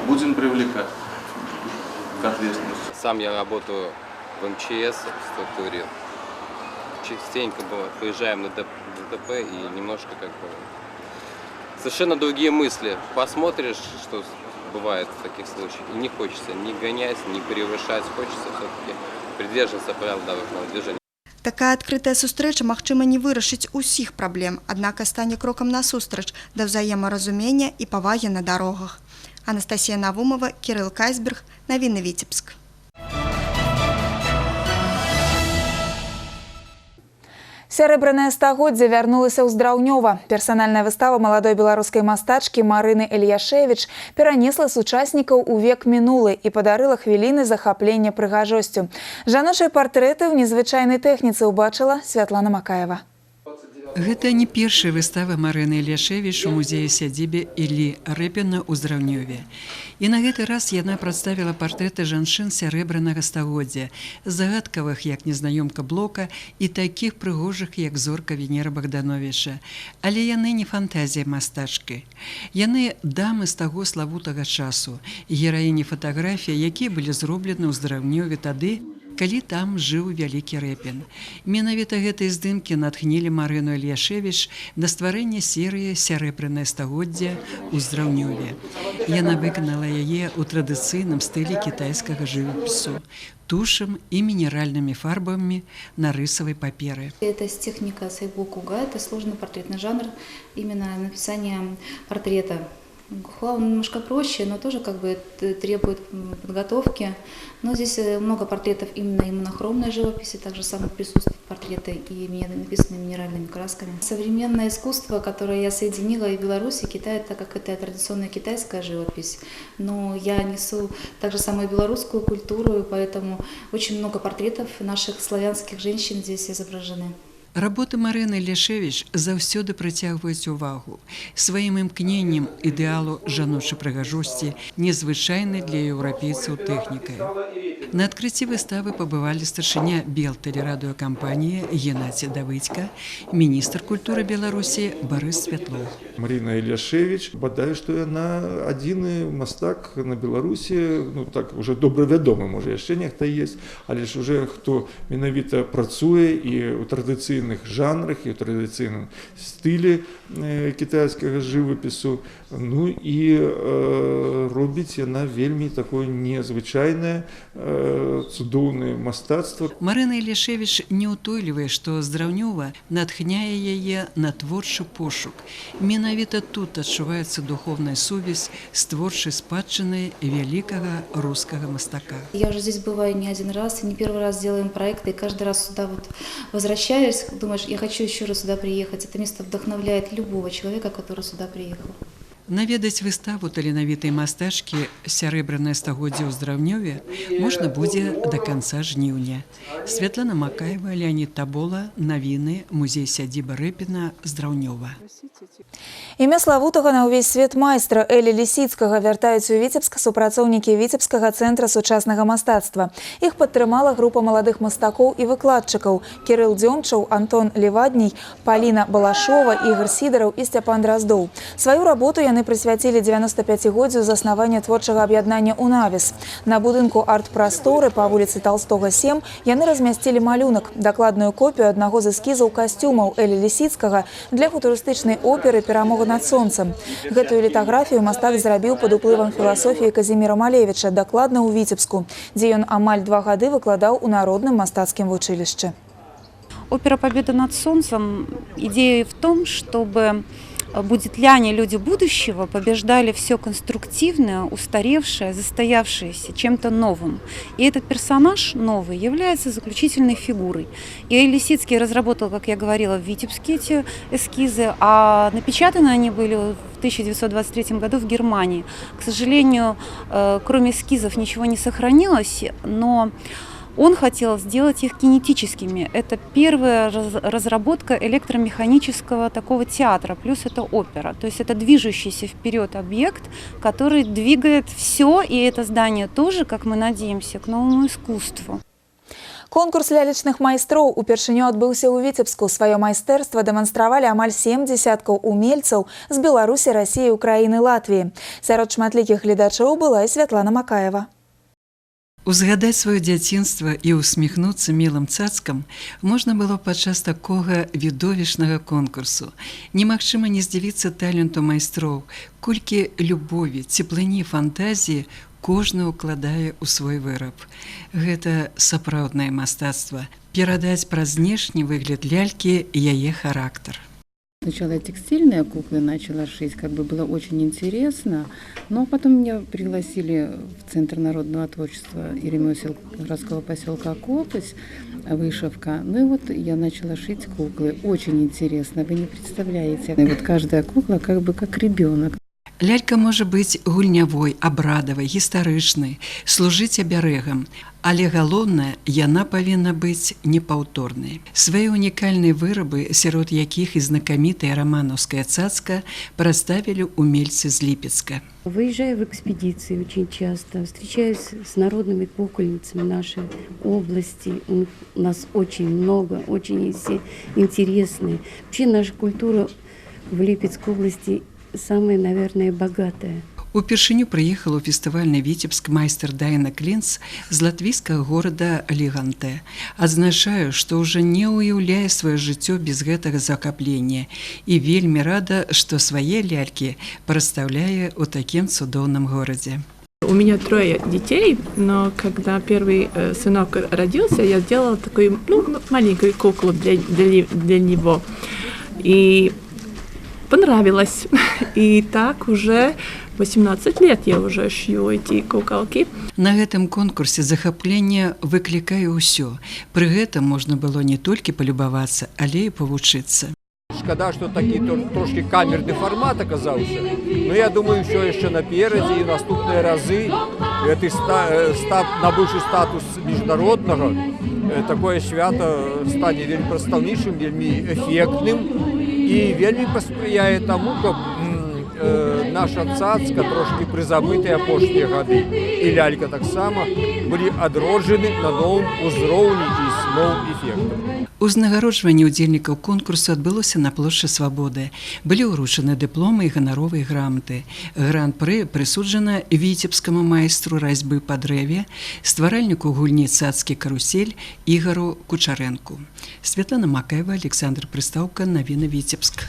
будем привлекать к ответственности. Сам я работаю в МЧС в структуре. Частенько выезжаем на ДТП и немножко совершенно другие мысли. Посмотришь, что бывает в таких случаях, и не хочется ни гонять, ни превышать, хочется все-таки придерживаться правил дорожного движения. Такая адкрытая сустрэча, магчыма, не вырашыць усіх праблем, аднак стане крокам насустрач да ўзаемаразумення і павагі на дарогах. Анастасія Навумова, Кирилл Кайсберг, Навіны Віцебск. Сярэбранае стагоддзе вярнулася ў Здраўнёва. Персанальная выстава маладой беларускай мастачкі Марыны Ільяшевіч перанесла сучаснікаў у век мінулы і падарыла хвіліны захаплення прыгажосцю. Жаночыя партрэты ў незвычайнай тэхніцы ўбачыла Святлана Макаева. Гэта не першая выстава Марыны Ляшевіч у музеі-сядзібе Іллі Рэпіна ў Здраўнёве. І на гэты раз яна прадставіла партрэты жанчын сярэбранага стагоддзя, загадкавых, як незнаёмка Блока, і такіх прыгожых, як зорка Венера Богдановича. Але яны не фантазія мастачкі. Яны дамы з таго славутага часу, гераіні фатаграфій, якія былі зроблены ў Здраўнёве тады, калі там жыў вялікі Рэпін. Менавіта гэтыя здымкі натхнілі Марыну Ляшевіч на стварэнне серыі «Сярэбранае стагоддзя» ў Здраўнёве. Яна выканала яе ў традыцыйным стылі кітайскага жывапісу, тушам і мінеральнымі фарбамі на рысавай паперы. Это техника сайбокуга, это сложный портретный жанр, именно написание портрета. Гухла он немножко проще, но тоже как бы требует подготовки. Но здесь много портретов именно и монохромной живописи, также само присутствуют портреты и написаны минеральными красками. Современное искусство, которое я соединила и в Беларуси, и Китае, так как это традиционная китайская живопись, но я несу также самую белорусскую культуру, и поэтому очень много портретов наших славянских женщин здесь изображены. Работы Марыны Ляшевіч заўсёды прыцягваюць увагу сваім імкненнем ідэалу жаночай прыгажосці, незвычайнай для еўрапейцаў тэхнікай. На адкрыцці выставы пабывалі старшыня Белтэлерадыёкампаніі Геннадзій Давыдзька, міністр культуры Беларусі Барыс Святлоў. Марина Ляшевіч, бадай, што яна адзіны мастак на Беларусі, ну так уже добра вядомы, можа яшчэ нехта есть, але ж уже хто менавіта працуе і ў традыцыйных жанрах і ў традыцыйным стылі кітайскага жывапісу, ну і робіць яна вельмі такое незвычайнае, цудоўнае мастацтва. Марына Ляшевіч не ўтойлівае, што Здраўнёва натхняе яе на творчы пошук. Менавіта тут адчуваецца духовная сувязь з творчай спадчынай вялікага рускага мастака. Я уже здесь бываю не один раз, и не первый раз делаем проекты, и каждый раз сюда вот возвращаюсь, думаешь, я хочу еще раз сюда приехать. Это место вдохновляет любого человека, который сюда приехал. Наведаць выставу таленавітай мастачкі «Сярэбранае стагоддзе» ў Здраўнёве можна будзе да канца жніўня. Святлана Макаева, Леонид Табола, навіны, музей-сядзіба Рэпіна, Здраўнёва. Імя славутага на ўвесь свет майстра Элі Лісіцкага вяртаюць у Віцебск супрацоўнікі Віцебскага цэнтра сучаснага мастацтва. Іх падтрымала група маладых мастакоў і выкладчыкаў Кірыл Дзёмчаў, Антон Левадній, Паліна Балашова, Ігор Сідараў і Сцяпан Драздоў. Сваю работу яны прысвяцілі 95-годдзю заснавання творчага аб'яднання «Унавіс». На будынку арт-прасторы па вуліцы Талстога 7 яны размясцілі малюнак, дакладную копію аднаго з эскізаў касцюмаў Элі Лісіцкага для футурыстычнай оперы «Перамога над сонцам». Гэтую літаграфію мастак зрабіў пад уплывам філасофіі Казіміра Малевіча, дакладна ў Віцебску, дзе ён амаль 2 гады выкладаў у Народным мастацкім вучылішчы. Опера «Победа над солнцем» идея в том, чтобы будетляне, люди будущего, побеждали все конструктивное, устаревшее, застоявшееся чем-то новым. И этот персонаж новый является заключительной фигурой. И Лисицкий разработал, как я говорила, в Витебске эти эскизы, а напечатаны они были в 1923 году в Германии. К сожалению, кроме эскизов ничего не сохранилось, но он хотел сделать их кинетическими. Это первая разработка электромеханического такого театра, плюс это опера. То есть это движущийся вперед объект, который двигает все, и это здание тоже, как мы надеемся, к новому искусству. Конкурс лялечных майстроў упершыню адбыўся ў Віцебску. Сваё майстэрства дэманстравалі амаль 7 дзясяткаў умельцаў з Беларусі, Расіі, Украіны, Латвіі. Сярод шматлікіх гледачоў была і Святлана Макаева. Узгадаць сваё дзяцінства і усміхнуцца мілым цацкам можна было падчас такога відовішнага конкурсу. Немагчыма не здзівіцца таленту майстроў, колькі любові, цеплыні, фантазіі кожны укладае ў свой выраб. Гэта сапраўднае мастацтва – перадаць праз знешні выгляд лялькі яе характар. Сначала я текстильные куклы начала шить, как бы было очень интересно, но потом меня пригласили в Центр народного творчества и ремесел городского поселка Колпась, вышивка. Ну и вот я начала шить куклы. Очень интересно, вы не представляете. И вот каждая кукла как бы как ребенок. Лялька можа быць гульнявой, абрадавай, гістарычнай, служыць абярэгам, але галоўнае, яна павінна быць непаўторнай. Свае унікальныя вырабы, сярод якіх і знакамітая романовская цацка, прадставілі умельцы з Липецка. Выезжаю в экспедиции очень часто, встречаюсь с народными кукольницами нашей области. У нас очень много, очень все интересные. Вообще наша культура в Липецкой области самая, наверное, богатая. Упершыню прыехала ў фестывальны Віцебск майстар Дайна Клінц з латвійскага горада Ліганте. Адзначаю, што ўжо не ўяўляе сваё жыццё без гэтага захаплення і вельмі рада, што свае лялькі прадстаўляе ў такім цудоўным горадзе. У меня 3 детей, но когда первый сынок родился, я сделала такую маленькую куклу для него. И понравилось. И так уже 18 лет я уже шью эти куколки. На гэтым конкурсе захапленне выклікае ўсё. Пры гэтым можна было не толькі палюбавацца, але і павучыцца. Шкада, что такі трошки камерный формат оказался. Но я думаю, все еще напереди и наступные разы это набывший статус международного, такое свято стане вельмі прадстаўнічым, вельмі эффектным и вельмі паспрыяе тому, каб наша цацка трошки прызабытыя апошнія гады і лялька таксама былі адроджаны на новым узроўні і з новым эфектам. Узнагароджванне ўдзельнікаў конкурсу адбылося на плошчы Свабоды. Былі ўручаны дыпломы і ганаровыя граматы. Гран-пры прысуджана віцебскаму майстру разьбы па дрэве, стваральніку гульні «Цацкі карусель» Ігару Кучарэнку. Святлана Макаева, Александр Прыстаўка, навіны Віцебск.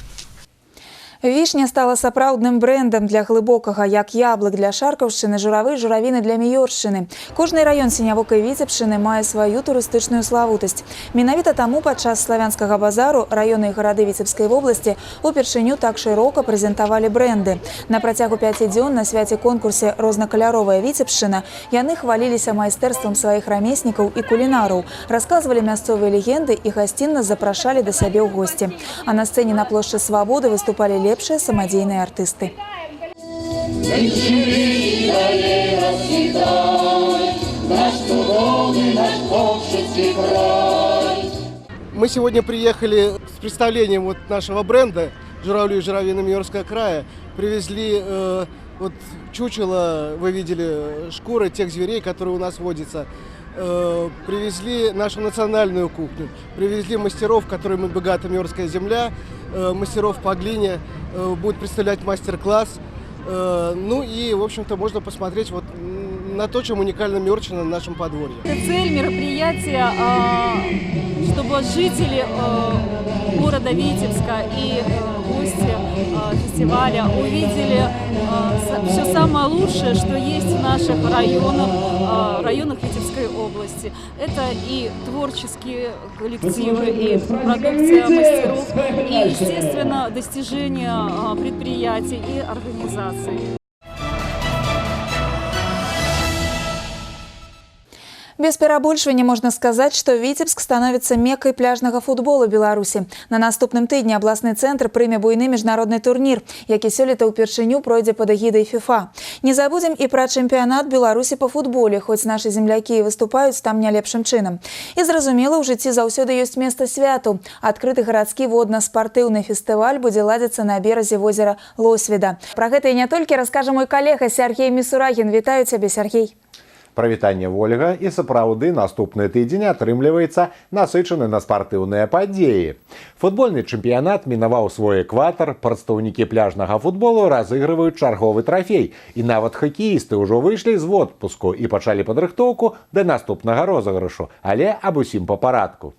Вішня стала сапраўдным брэндам для глыбокага, як яблык для Шаркаўшчыны, журавы, журавіны для Міёршчыны. Кожны раён сінявокай Віцебшчыны мае сваю турыстычную славутасць. Менавіта таму падчас славянскага базару раёны і гарады Віцебскай вобласці упершыню так шырока прэзентавалі брэнды. На працягу 5 дзён на свяце-конкурсе «Рознакаляровая Віцебшчына» яны хваліліся майстэрствам сваіх рамеснікаў і кулінараў, расказвалі мясцовыя легенды і гасцінна запрашалі да сябе ў госці. А на сцэне на плошчы Свабоды выступалі лепшие самодельные артисты. Мы сегодня приехали с представлением нашего бренда «Журавли и журавины Миёрского края». Привезли чучело, вы видели, шкуры тех зверей, которые у нас водятся. Привезли нашу национальную кухню, привезли мастеров, которыми богата Миёрская земля, мастеров по глине, будет представлять мастер-класс. Ну и, в общем-то, можно посмотреть на то, чем уникальна Миёрщина на нашем подворье. Цель мероприятия, чтобы жители города Витебска и гости фестиваля увидели все самое лучшее, что есть в наших районах Витебской области. Это и творческие коллективы, и продукция мастеров, и, естественно, достижения предприятий и организаций. Без перабольшвання можна сказаць, што Віцебск становіцца меккай пляжнага футбола Беларусі. На наступным тыдні абласны цэнтр прыме буйны міжнародны турнір, які сёлета ўпершыню пройдзе пад эгідай ФІФА. Не забудзем і пра чэмпіянат Беларусі па футболе, хоць нашы землякі і выступаюць там не лепшым чынам. І зразумела, ў жыцці заўсёды ёсць месца святу. Адкрыты гарадскі водна-спартыўны фестываль будзе ладзіцца на беразе возера Лосвіда. Пра гэта і не толькі раскажа мой калега Сергей Місурагін. Вітаю цябе, Сергей. Прывітанне, Ольга, і сапраўды наступны тыдзень атрымліваецца насычаны на спартыўныя падзеі. Футбольны чэмпіянат мінаваў свой экватар, прадстаўнікі пляжнага футболу разыгрываюць чарговы трафей, і нават хакеісты ўжо выйшлі з водпуску і пачалі падрыхтоўку да наступнага розыгрышу, але аб усім па парадку.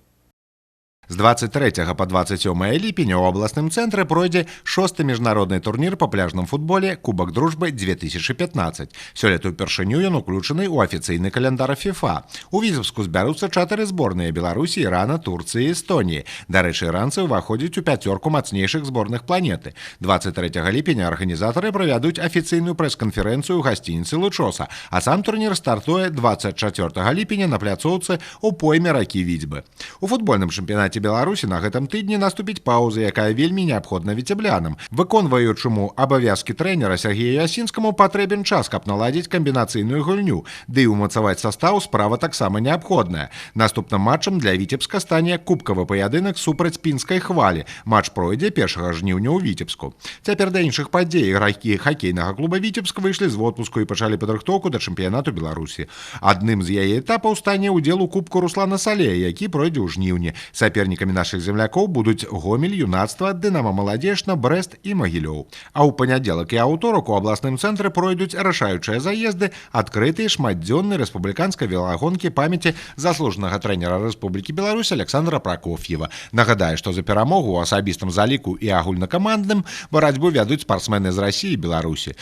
З 23 па 27 ліпеня ў абласным цэнтры пройдзе 6-й міжнародны турнір па пляжным футболе Кубак дружбы 2015. Сёлета ўпершыню ён уключаны ў афіцыйны каляндар ФІФА. У Віцебску збяруцца 4 зборныя Беларусі, Ірана, Турцыі і Эстоніі. Дарэчы, іранцы ўваходзяць у 5 мацнейшых зборных планеты. 23 ліпеня арганізатары правядуць афіцыйную прэс-канферэнцыю ў гасцініцы Лучоса, а сам турнір стартуе 24 ліпеня на пляцоўцы ў пойме ракі Відзьбы. У футбольным чэмпіянаце чэмпіянаце Беларусі на гэтым тыдні наступіць паўза, якая вельмі неабходна віцеблянам. Выконваючаму абавязкі трэнера Сергею Ясінскаму патрэбен час, каб наладзіць камбінацыйную гульню, ды і ўмацаваць састаў справа таксама неабходная. Наступным матчам для Віцебска стане кубкавы паядынак супраць пінскай хвалі. Матч пройдзе 1 жніўня ў Віцебску. Цяпер да іншых падзей. Ігракі хакейнага клуба Віцебск выйшлі з водпуску і пачалі падрыхтоўку да чэмпіянату Беларусі. Адным з яе этапаў стане ўдзел у кубку Руслана Салея, які пройдзе ў жніўні. Сапернікамі нашых землякоў будуць Гомель, Юнацтва, Дынамо Маладзечна, Брэст і Магілёў. А ў панядзелак і аўторак у абласным цэнтры пройдуць рашаючыя заезды, адкрытыя шматдзённай рэспубліканскай велагонкі памяці заслужанага трэнера Рэспублікі Беларусь Александра Пракоф'ева. Нагадаю, што за перамогу ў асабістым заліку і агульнакамандным барацьбу вядуць спартсмены з Расіі і Беларусі.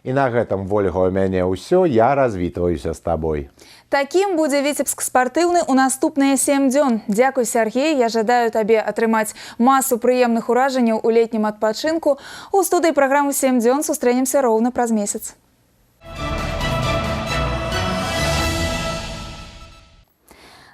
І на гэтым, Вольга, у мяне ўсё, я развітваюся з табой. Такім будзе Віцебск спартыўны ў наступныя 7 дзён. Дзякуй, Сергей, я жадаю табе атрымаць масу прыемных уражанняў у летнім адпачынку. У студыі праграмы 7 дзён сустрэнемся роўна праз месяц.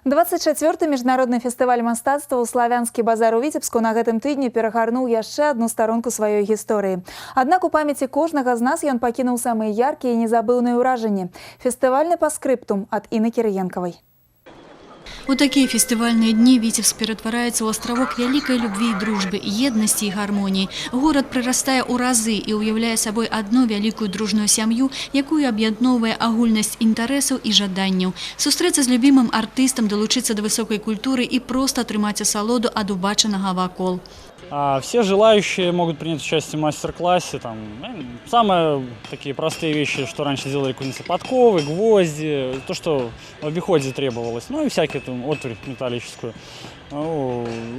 24-й міжнародны фестываль мастацтва ў славянскі базар у Віцебску на гэтым тыдні перагарнуў яшчэ адну старонку сваёй гісторыі. Аднак у памяці кожнага з нас ён пакінуў самыя яркія і незабыўныя ўражанні. Фестывальны паскрыптум ад Інны Кірыенкавай. У такие фестивальные дни Витебск ператвараецца ў астравок вялікай любви и дружбы, еднасці и гармонии. Город прырастае ў разы и уяўляе сабой одну вялікую дружную сям'ю, якую аб'ядноўвае агульнасць інтарэсаў і жаданняў. Сустрэцца з любімым артыстам, долучыцца до высокой культуры и просто атрымаць асалоду ад убачанага вакол. Все желающие могут принять участие в мастер-классе. Самые такие простые вещи, что раньше делали подковы, гвозди, то, что в обиходе требовалось. Ну и всякие отварь металлическую.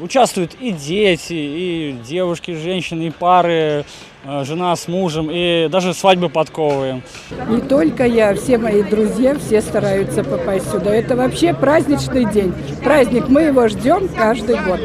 Участвуют и дети, и девушки, и женщины, и пары, жена с мужем, и даже свадьбы подковые. Не только я, все мои друзья, все стараются попасть сюда. Это вообще праздничный день. Праздник, мы его ждем каждый год.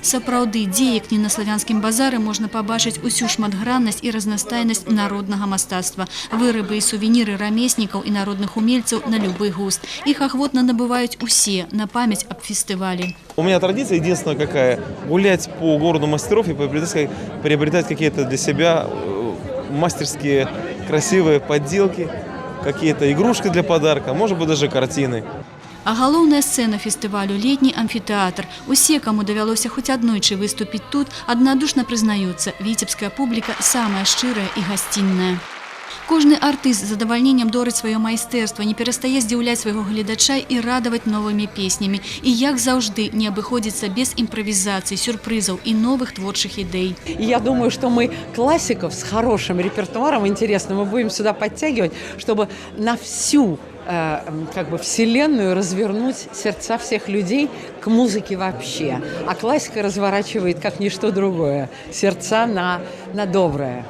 Сапраўды, дзе як не на славянскім базары можна пабачыць усю шматграннасць і разнастайнасць народнага мастацтва. Вырабы і сувеніры рамеснікаў і народных умельцаў на любы густ. Іх ахвотна набываюць усе на памяць аб фестывалі. У меня традиция единственная какая – гулять по городу мастеров и приобретать какие-то для себя мастерские красивые подделки, какие-то игрушки для подарка, может быть даже картины. А галоўная сцэна фестывалю – летні амфітэатр. Усе, каму давялося хоць аднойчы выступіць тут, аднадушна прызнаюцца, віцебская публіка самая шчырая і гасцінная. Кожны артыст з задавальненнем дорыць сваё майстэрства, не перастае здзіўляць свайго гледача і радаваць новымі песнямі. І, як заўжды, не абыходзіцца без импровизаций, сюрпризов и новых творческих идей. Я думаю, что мы классиков с хорошим репертуаром интересным мы будем сюда подтягивать, чтобы на всю вселенную развернуть сердца всех людей к музыке вообще. А классика разворачивает как ничто другое. Сердца на доброе.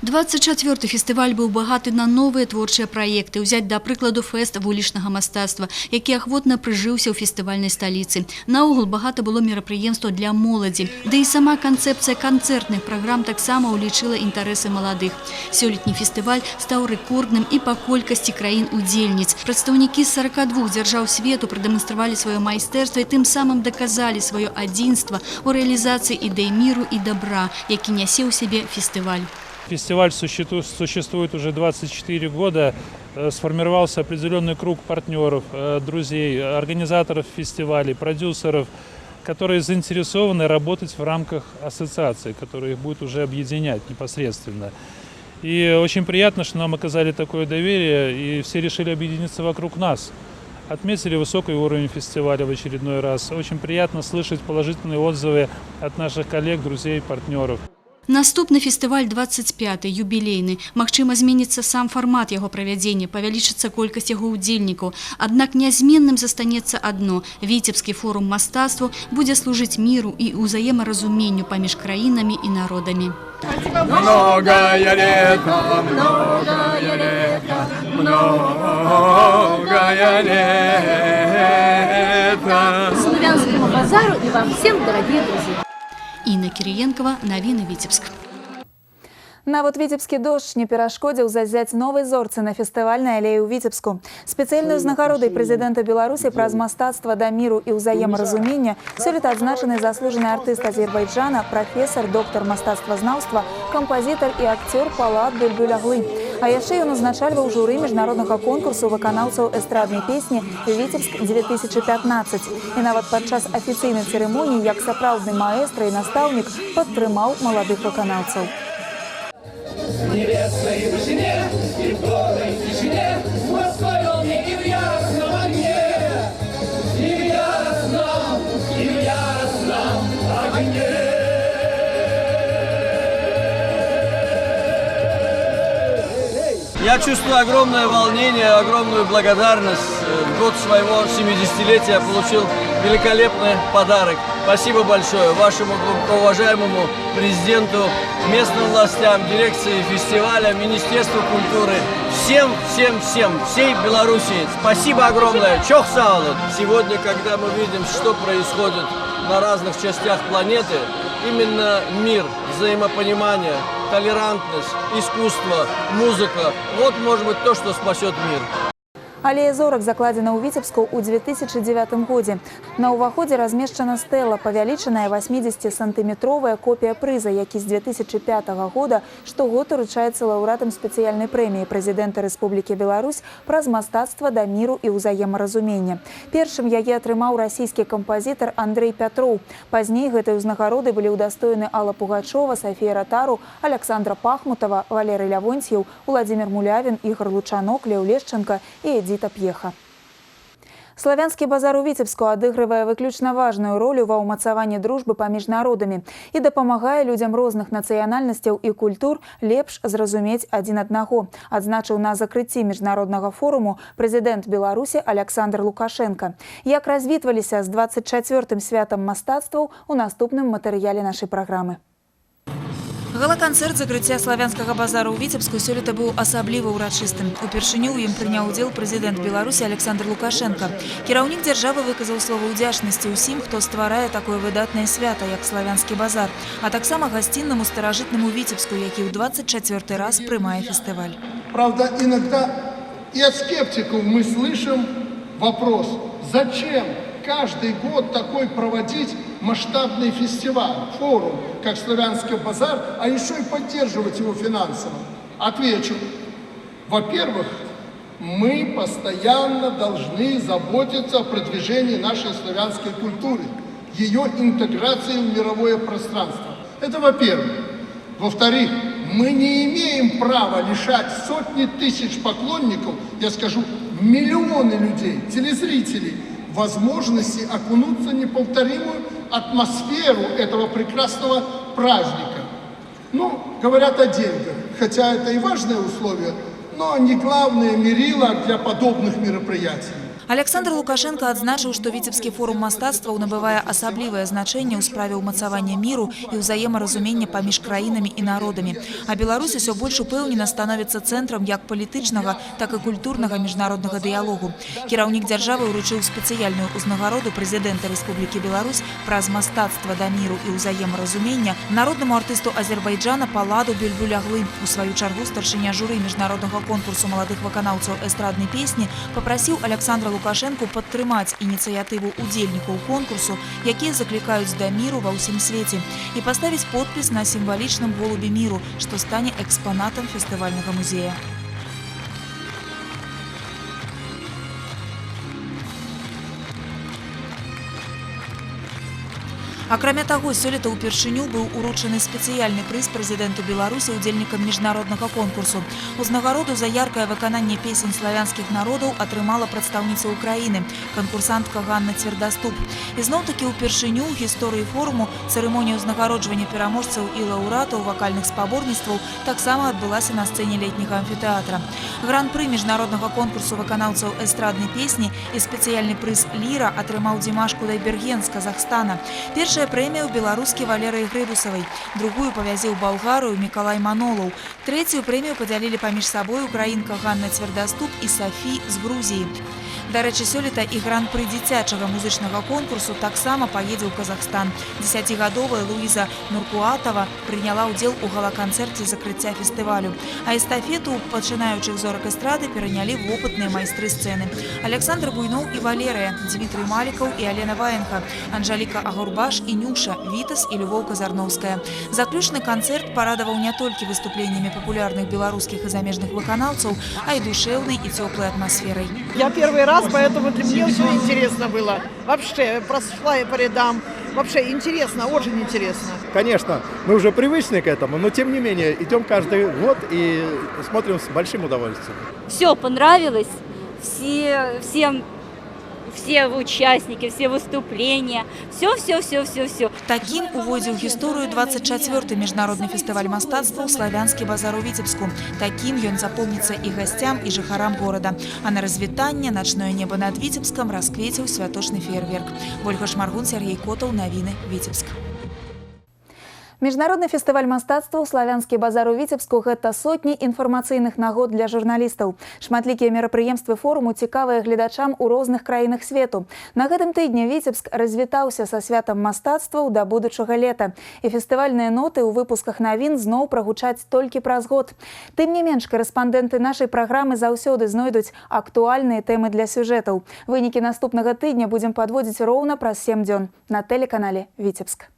24-й фестываль быў багаты на новыя творчыя праекты. Узяць, да прыкладу, фэст вулічнага мастацтва, які ахвотна прыжыўся ў фестывальнай сталіцы. Наогул багата было мерапрыемстваў для моладзі. Да і сама канцэпцыя канцэртных праграм таксама ўлічыла інтарэсы маладых. Сёлетні фестываль стаў рэкордным і па колькасці краін-удзельніц. Прадстаўнікі з 42 дзяржаў свету прадэманстравалі сваё майстэрства і тым самым даказалі сваё адзінства ў рэалізацыі ідэй міру і дабра, які нясе ў сябе фестываль. Фестиваль существует уже 24 года, сформировался определенный круг партнеров, друзей, организаторов фестивалей, продюсеров, которые заинтересованы работать в рамках ассоциации, которая их будет уже объединять непосредственно. И очень приятно, что нам оказали такое доверие, и все решили объединиться вокруг нас. Отметили высокий уровень фестиваля в очередной раз. Очень приятно слышать положительные отзывы от наших коллег, друзей, партнеров. Наступны фестываль 25-й, юбілейны. Магчыма, зменіцца сам фармат яго правядзення, павялічыцца колькасць яго ўдзельнікаў. Аднак нязменным застанецца адно – Віцебскі форум мастацтваў будзе служыць міру і ўзаемаразуменню паміж краінамі і народамі. Многое лето, многое лето, многое лето. Славянскому базару и вам всем, дорогие друзья. Інна Кірыенкава, навіны Віцебск. Нават віцебскі дождж не перашкодзіў зазяць новай зорцы на фестывальнай алеі ў Віцебску. Спецыяльнай узнагародай прэзідэнта Беларусі праз мастацтва да міру і ўзаемаразумення сёлета адзначаны заслужаны артыст Азербайджана, прафесар, доктар мастацтвазнаўства, кампазітар і акцёр Палат Бюльбюль Аглы. А яшчэ ён узначальваў журы міжнароднага конкурсу выканаўцаў эстраднай песні «Віцебск-2015». І нават падчас афіцыйнай цырымоніі, як сапраўдны маэстра і настаўнік, падтрымаў маладых выканаўцаў. В небесной вышине и в горной тишине, в морской волне и в яростном огне, и в яростном огне. Я чувствую огромное волнение, огромную благодарность. В год своего 70-летия получил великолепный подарок. Спасибо большое вашему уважаемому президенту, местным властям, дирекции фестиваля, Министерству культуры, всей Беларуси. Спасибо огромное. Чох саулы. Сегодня, когда мы видим, что происходит на разных частях планеты, именно мир, взаимопонимание, толерантность, искусство, музыка – вот, может быть, то, что спасет мир. Алея зорак закладзена ў Віцебску ў 2009 годзе. На ўваходзе размешчана стэла, павялічаная 80-сантыметровая копія прыза, які з 2005 года штогод уручаецца лаўрэатам спецыяльнай прэміі прэзідэнта Рэспублікі Беларусь праз мастацтва да міру і ўзаемаразумення. Першым яе атрымаў расійскі кампазітар Андрэй Пятроў. Пазней гэтай узнагароды былі ўдастоены Алла Пугачова, Софія Ротару, Александра Пахмутова, Валерый Лявонтьеў, Владимир Мулявин, Ігор Лучанок, Леў Лешченко і Эдита Пьеха. Славянскі базар у Віцебску адыгрывае выключна важную ролю ва ўмацаванні дружбы паміж народамі і дапамагае людзям розных нацыянальнасцяў і культур лепш зразумець адзін аднаго, адзначыў на закрыцці міжнароднага форуму прэзідэнт Беларусі Александр Лукашенко. Як развітваліся з 24-м святам мастацтваў у наступным матэрыяле нашай праграмы. Гала-канцэрт закрыцця славянскага базару ў Віцебску сёлета быў асабліва ўрачыстым. Упершыню ў ім прыняў удзел прэзідэнт Беларусі Александр Лукашенко. Кіраўнік дзяржавы выказаў слова ўдзячнасці ўсім, хто стварае такое выдатнае свята, як славянскі базар, а таксама гасціннаму старажытнаму Віцебску, які ў 24-й раз прымае фестываль. Правда, иногда и от скептиков мы слышим вопрос, зачем каждый год такой проводить масштабный фестиваль, форум, как «Славянский базар», а еще и поддерживать его финансово? Отвечу. Во-первых, мы постоянно должны заботиться о продвижении нашей славянской культуры, ее интеграции в мировое пространство. Это во-первых. Во-вторых, мы не имеем права лишать сотни тысяч поклонников, я скажу, миллионы людей, телезрителей, возможности окунуться в неповторимую атмосферу этого прекрасного праздника. Ну, говорят о деньгах, хотя это и важное условие, но не главное мерило для подобных мероприятий. Александр Лукашенко адзначыў, што Віцебскі форум мастацтваў набывае асаблівае значэнне ў справе ўмацавання міру і ўзаемаразумення паміж краінамі і народамі. А Беларусь усё больш упэўнена становіцца цэнтрам як палітычнага, так і культурнага міжнароднага дыялогу. Кіраўнік дзяржавы ўручыў спецыяльную ўзнагароду прэзідэнта Рэспублікі Беларусь праз мастацтва да міру і ўзаемаразумення народнаму артысту Азербайджана Паладу Бюльбюль Аглы. У сваю чаргу старшыня журы міжнароднага конкурсу маладых выканаўцаў эстраднай песні папрасіў Александра Лукашенко падтрымаць ініцыятыву удзельнікаў конкурсу, якія заклікаюць да міру ва ўсім свеце, і паставіць подпіс на сімвалічным голубе міру, што стане экспанатам фестывальнага музея. Акрамя таго, сёлета ўпершыню быў уручаны спецыяльны прыз прэзідэнту Беларусі удзельнікам міжнароднага конкурсу. Узнагароду за яркае выкананне песень славянскіх народаў атрымала прадстаўніца Украіны, канкурсантка Ганна Цвердаступ. І зноў-такі ўпершыню ў гісторыі форуму цырымонія ўзнагароджвання пераможцаў і лаўрэатаў вакальных спаборніцтваў таксама адбылася на сцэне летняга амфітэатра. Гран-пры міжнароднага конкурсу выканаўцаў эстраднай песні і спецыяльны прыз «Ліра» атрымаў Димаш Кудайберген з Казахстана. Першая прэмія ў беларускі Валерыі Грыбусавай, другую павязіў Балгарыю Мікалай Манолаў, трэцюю прэмію падзялілі паміж сабой украінка Ганна Цвердаступ і Сафі з Грузіі. Дарэчы, сёлета і гран-пры дзіцячага музычнага конкурсу таксама паедзе ў Казахстан. 10гадовая Луіза Нуркуатова прыняла ўдзел у гала-канцэрце закрыцця фестывалю. А эстафету пачынаючых зорак эстрады перанялі вопытныя майстры сцэны. Александр Буйноў і Валерыя, Дмітрый Малікаў і Алена Ваенка, Анжаліка Агурбаш і Нюша, Вітас і Любоў Казарноўская. Заключны канцэрт парадаваў не толькі выступлениями популярных белорусских и замежных вокалистов, а и душевной и теплой атмосферой. Я первый раз, поэтому для меня все интересно было. Вообще, прошла я по рядам. Вообще интересно, очень интересно. Конечно, мы уже привычны к этому, но тем не менее идем каждый год и смотрим с большим удовольствием. Все понравилось, все участники, все выступления, все. Таким уводзіў гісторыю 24-й міжнародны фестываль мастацтва ў Славянскі базар у Віцебску. Таким ён запомніцца і гасцям, і жыхарам горада. А на развітанне начное небо над Віцебскам расквеціў святочны феерверк. Ольга Шмаргун, Сергей Котаў, навіны Віцебск. Міжнародны фестываль мастацтва ў Славянскі базар у Віцебску – гэта сотні інфармацыйных нагод для журналістаў. Шматлікія мерапрыемствы форуму цікавыя гледачам у розных краінах свету. На гэтым тыдні Віцебск развітаўся са святам мастацтваў да будучага лета. І фестывальныя ноты ў выпусках навін зноў прагучаць толькі праз год. Тым не менш, корэспандэнты нашай праграмы заўсёды знойдуць актуальныя тэмы для сюжэтаў. Вынікі наступнага тыдня будзем падводзіць роўна праз 7 дзён на тэлеканале «Віцебск».